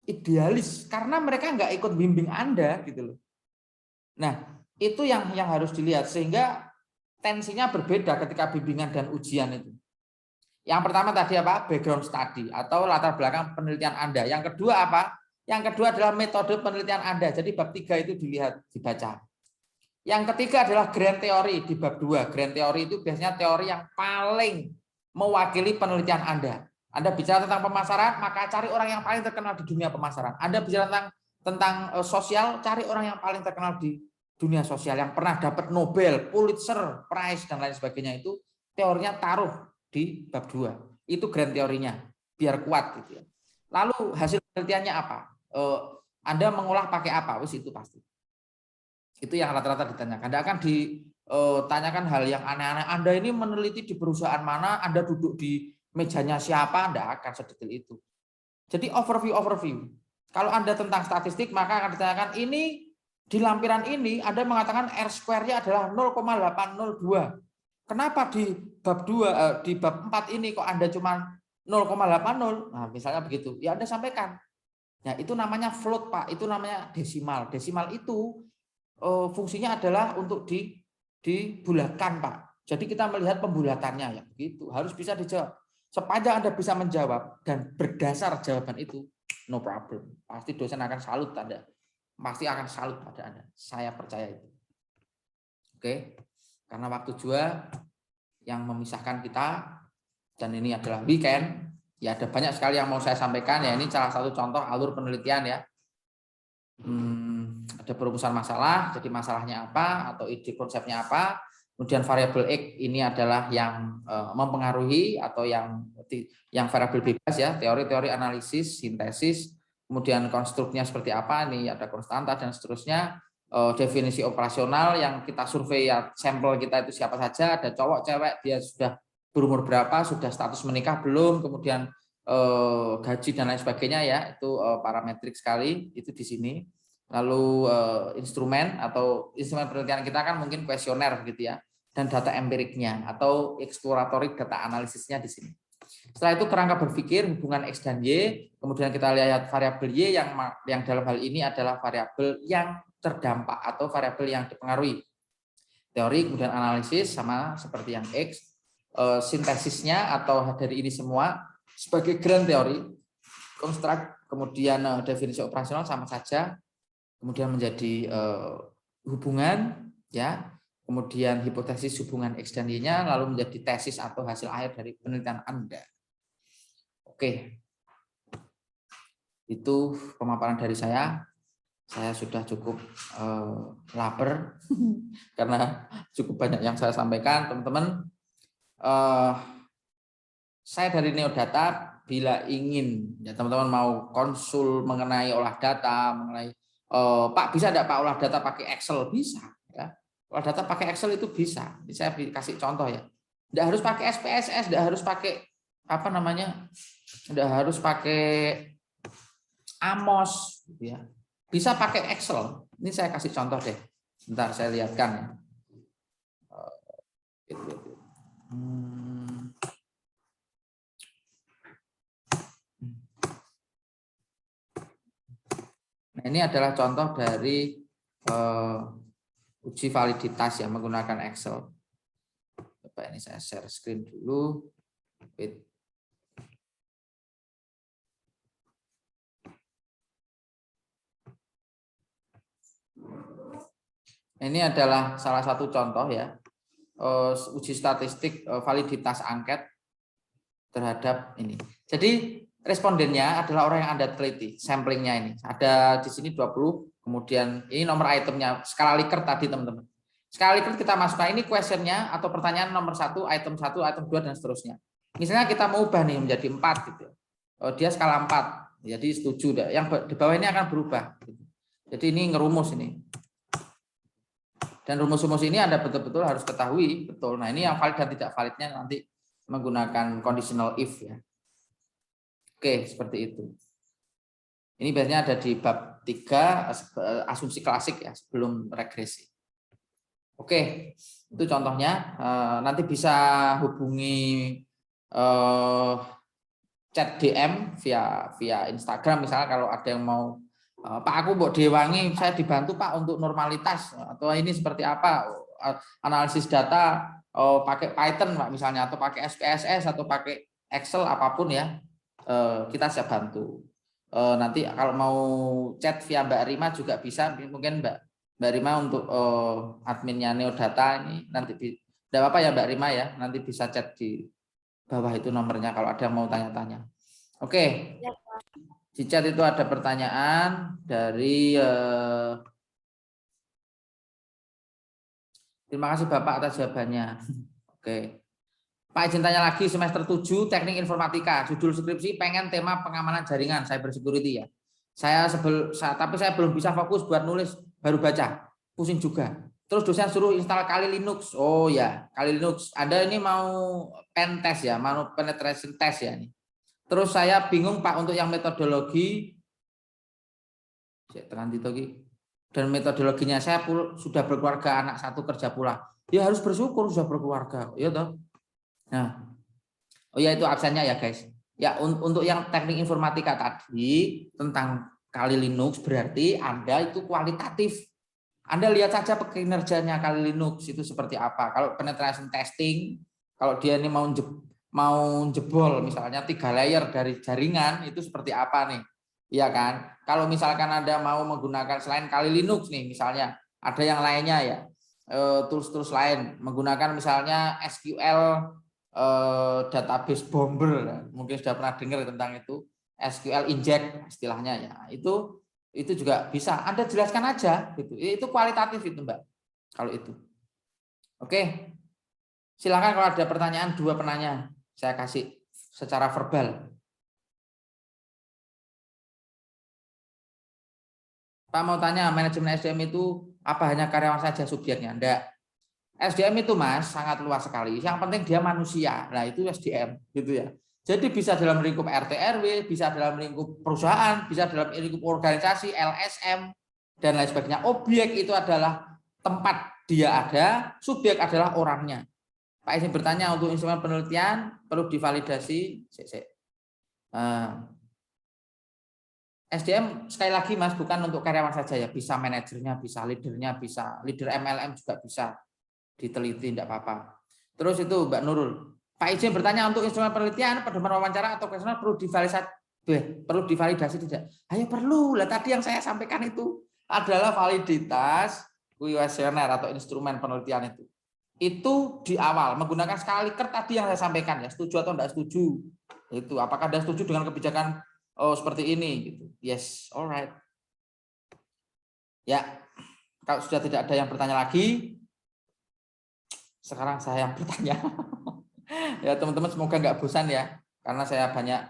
idealis karena mereka nggak ikut bimbing Anda gitu loh. Nah, itu yang harus dilihat sehingga tensinya berbeda ketika bimbingan dan ujian itu. Yang pertama tadi apa? Background study atau latar belakang penelitian Anda. Yang kedua apa? Yang kedua adalah metode penelitian Anda. Jadi bab 3 itu dilihat, dibaca. Yang ketiga adalah grand theory di bab 2. Grand theory itu biasanya teori yang paling mewakili penelitian Anda. Anda bicara tentang pemasaran, maka cari orang yang paling terkenal di dunia pemasaran. Anda bicara tentang sosial, cari orang yang paling terkenal di dunia sosial yang pernah dapat Nobel, Pulitzer Prize dan lain sebagainya. Itu teorinya taruh di bab 2. Itu grand teorinya, biar kuat gitu ya. Lalu hasil penelitiannya apa? Anda mengolah pakai apa? Wis itu pasti. Itu yang rata-rata ditanyakan. Anda akan ditanyakan hal yang aneh-aneh. Anda ini meneliti di perusahaan mana? Anda duduk di mejanya siapa? Anda akan sedetail itu. Jadi overview. Kalau Anda tentang statistik, maka akan ditanyakan ini di lampiran ini Anda mengatakan R-square-nya adalah 0,802. Kenapa di bab 2 di bab 4 ini kok Anda cuma 0,80? Nah, misalnya begitu. Ya Anda sampaikan. Nah, itu namanya float, Pak. Itu namanya desimal. Desimal itu fungsinya adalah untuk dibulatkan, Pak. Jadi kita melihat pembulatannya ya begitu. Harus bisa dijawab. Sepanjang Anda bisa menjawab dan berdasar jawaban itu, no problem. Pasti dosen akan salut Anda. Pasti akan salut pada Anda. Saya percaya itu. Oke. Karena waktu juga yang memisahkan kita dan ini adalah weekend, ya ada banyak sekali yang mau saya sampaikan ya. Ini salah satu contoh alur penelitian ya. Ada perumusan masalah, jadi masalahnya apa atau ide konsepnya apa, Kemudian variabel X ini adalah yang mempengaruhi atau yang variabel bebas ya, teori-teori analisis, sintesis, kemudian konstruknya seperti apa, nih ada konstanta dan seterusnya, definisi operasional yang kita survei ya, sampel kita itu siapa saja, ada cowok, cewek, dia sudah berumur berapa, sudah status menikah belum, kemudian gaji dan lain sebagainya ya, itu parametrik sekali, itu di sini. Lalu instrumen penelitian kita kan mungkin kuesioner begitu ya, dan data empiriknya atau exploratory data analisisnya di sini. Setelah itu kerangka berpikir hubungan X dan Y, kemudian kita lihat variabel Y yang dalam hal ini adalah variabel yang terdampak atau variabel yang dipengaruhi. Teori kemudian analisis sama seperti yang X, sintesisnya atau dari ini semua sebagai grand teori, konstruk, kemudian definisi operasional sama saja, kemudian menjadi hubungan ya. Kemudian hipotesis hubungan X dan Y-nya, lalu menjadi tesis atau hasil akhir dari penelitian Anda. Oke, itu pemaparan dari saya. Saya sudah cukup lapar karena cukup banyak yang saya sampaikan, teman-teman. Saya dari Neodata, bila ingin ya teman-teman mau konsul mengenai olah data, mengenai Pak bisa enggak Pak olah data pakai Excel? Bisa ya. Olah data pakai Excel itu bisa. Ini saya kasih contoh ya. Enggak harus pakai SPSS, enggak harus pakai apa namanya? Enggak harus pakai Amos gitu ya. Bisa pakai Excel. Ini saya kasih contoh deh. Bentar saya lihatkan ya. Nah, ini adalah contoh dari uji validitas yang menggunakan Excel. Coba ini saya share screen dulu. Ini adalah salah satu contoh ya, uji statistik validitas angket terhadap ini. Jadi respondennya adalah orang yang Anda teliti, samplingnya ini. Ada di sini 20, kemudian ini nomor itemnya, skala Likert tadi teman-teman. Skala Likert kita masukkan ini questionnya atau pertanyaan nomor 1, item 1, item 2, dan seterusnya. Misalnya kita mau ubah nih menjadi 4 gitu. Dia skala 4, jadi setuju. Yang di bawah ini akan berubah. Jadi ini ngerumus ini. Dan rumus-rumus ini Anda betul-betul harus ketahui betul. Nah, ini yang valid dan tidak validnya nanti menggunakan conditional if ya. Oke, seperti itu. Ini biasanya ada di bab 3 asumsi klasik ya, sebelum regresi. Oke, itu contohnya. Nanti bisa hubungi chat DM via Instagram misalnya kalau ada yang mau, Pak aku Mbok Dewangi, saya dibantu Pak untuk normalitas atau ini seperti apa analisis data pakai Python Pak misalnya atau pakai SPSS atau pakai Excel apapun ya, kita siap bantu. Nanti kalau mau chat via Mbak Rima juga bisa, mungkin Mbak Rima untuk adminnya Neodata ini nanti tidak apa-apa ya Mbak Rima ya, nanti bisa chat di bawah itu nomornya kalau ada yang mau tanya-tanya. Oke. Ya, Di chat itu ada pertanyaan dari terima kasih Bapak atas jawabannya. Oke. Pak izin tanya lagi, semester 7 teknik informatika, judul skripsi pengen tema pengamanan jaringan cyber security ya. Tapi saya belum bisa fokus buat nulis, baru baca, pusing juga. Terus dosen suruh install Kali Linux. Oh ya, Kali Linux. Anda ini mau pen test ya, mau penetration test ya ini. Terus saya bingung Pak untuk yang metodologi, dan metodologinya saya sudah berkeluarga, anak 1 kerja pula. Ya harus bersyukur sudah berkeluarga, ya toh. Nah, oh ya itu absennya ya guys. Ya untuk yang teknik informatika tadi tentang Kali Linux berarti Anda itu kualitatif. Anda lihat saja kinerjanya Kali Linux itu seperti apa. Kalau penetration testing, kalau dia ini mau jebol misalnya 3 layer dari jaringan itu seperti apa nih? Iya kan? Kalau misalkan Anda mau menggunakan selain Kali Linux nih misalnya, ada yang lainnya ya. Tools-tools lain menggunakan misalnya SQL database bomber, mungkin sudah pernah dengar tentang itu, SQL inject istilahnya ya. Itu juga bisa Anda jelaskan aja gitu. Itu kualitatif itu Mbak. Kalau itu. Oke. Silakan kalau ada pertanyaan, 2 penanya saya kasih secara verbal. Pak mau tanya, manajemen SDM itu apa hanya karyawan saja subjeknya? Enggak. SDM itu Mas sangat luas sekali. Yang penting dia manusia. Nah, itu SDM gitu ya. Jadi bisa dalam lingkup RT RW, bisa dalam lingkup perusahaan, bisa dalam lingkup organisasi, LSM dan lain sebagainya. Objek itu adalah tempat dia ada, subjek adalah orangnya. Pak izin bertanya, untuk instrumen penelitian perlu divalidasi. SDM sekali lagi Mas bukan untuk karyawan saja ya, bisa manajernya, bisa leadernya, bisa leader MLM juga bisa diteliti, tidak apa-apa. Terus itu Mbak Nurul, Pak izin bertanya, untuk instrumen penelitian, pedoman wawancara atau kuesioner perlu divalidasi tidak? Ayo perlu lah, tadi yang saya sampaikan itu adalah validitas kuesioner atau instrumen penelitian itu di awal menggunakan skala Likert tadi yang saya sampaikan ya, setuju atau tidak setuju, itu apakah Anda setuju dengan kebijakan seperti ini gitu. Yes, alright ya. Kalau sudah tidak ada yang bertanya lagi, sekarang saya yang bertanya. Ya teman-teman, semoga nggak bosan ya, karena saya banyak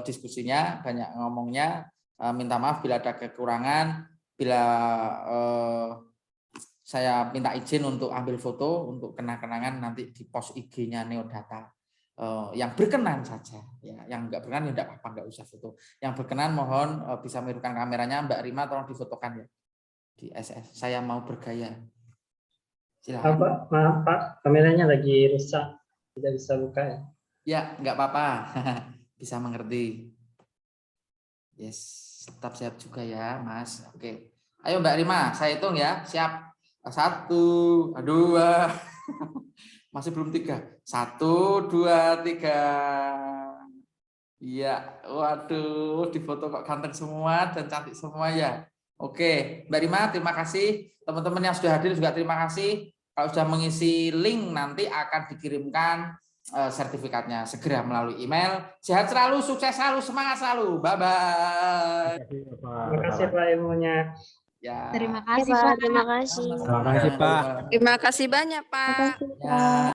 diskusinya, banyak ngomongnya. Minta maaf bila ada kekurangan, bila saya minta izin untuk ambil foto untuk kenang-kenangan nanti di post IG-nya Neodata. Yang berkenan saja, ya. Yang nggak berkenan ya nggak apa-apa, nggak usah foto. Yang berkenan mohon bisa menurunkan kameranya. Mbak Rima tolong difotokan ya di SS. Saya mau bergaya. Silakan. Maaf Pak, kameranya lagi rusak, tidak bisa buka ya. Ya nggak apa-apa, bisa mengerti. Yes, tetap siap juga ya Mas. Oke, ayo Mbak Rima, saya hitung ya. Siap. 1, 2, masih belum 3. 1, 2, 3. Iya, waduh, di foto kok ganteng semua dan cantik semua ya. Oke, Mbak Rima, terima kasih. Teman-teman yang sudah hadir juga terima kasih. Kalau sudah mengisi link nanti akan dikirimkan sertifikatnya segera melalui email. Sehat selalu, sukses selalu, semangat selalu. Bye-bye. Terima kasih Pak ilmunya. Ya. Terima kasih Pak. Terima kasih. Terima kasih Pak. Terima kasih banyak Pak. Ya.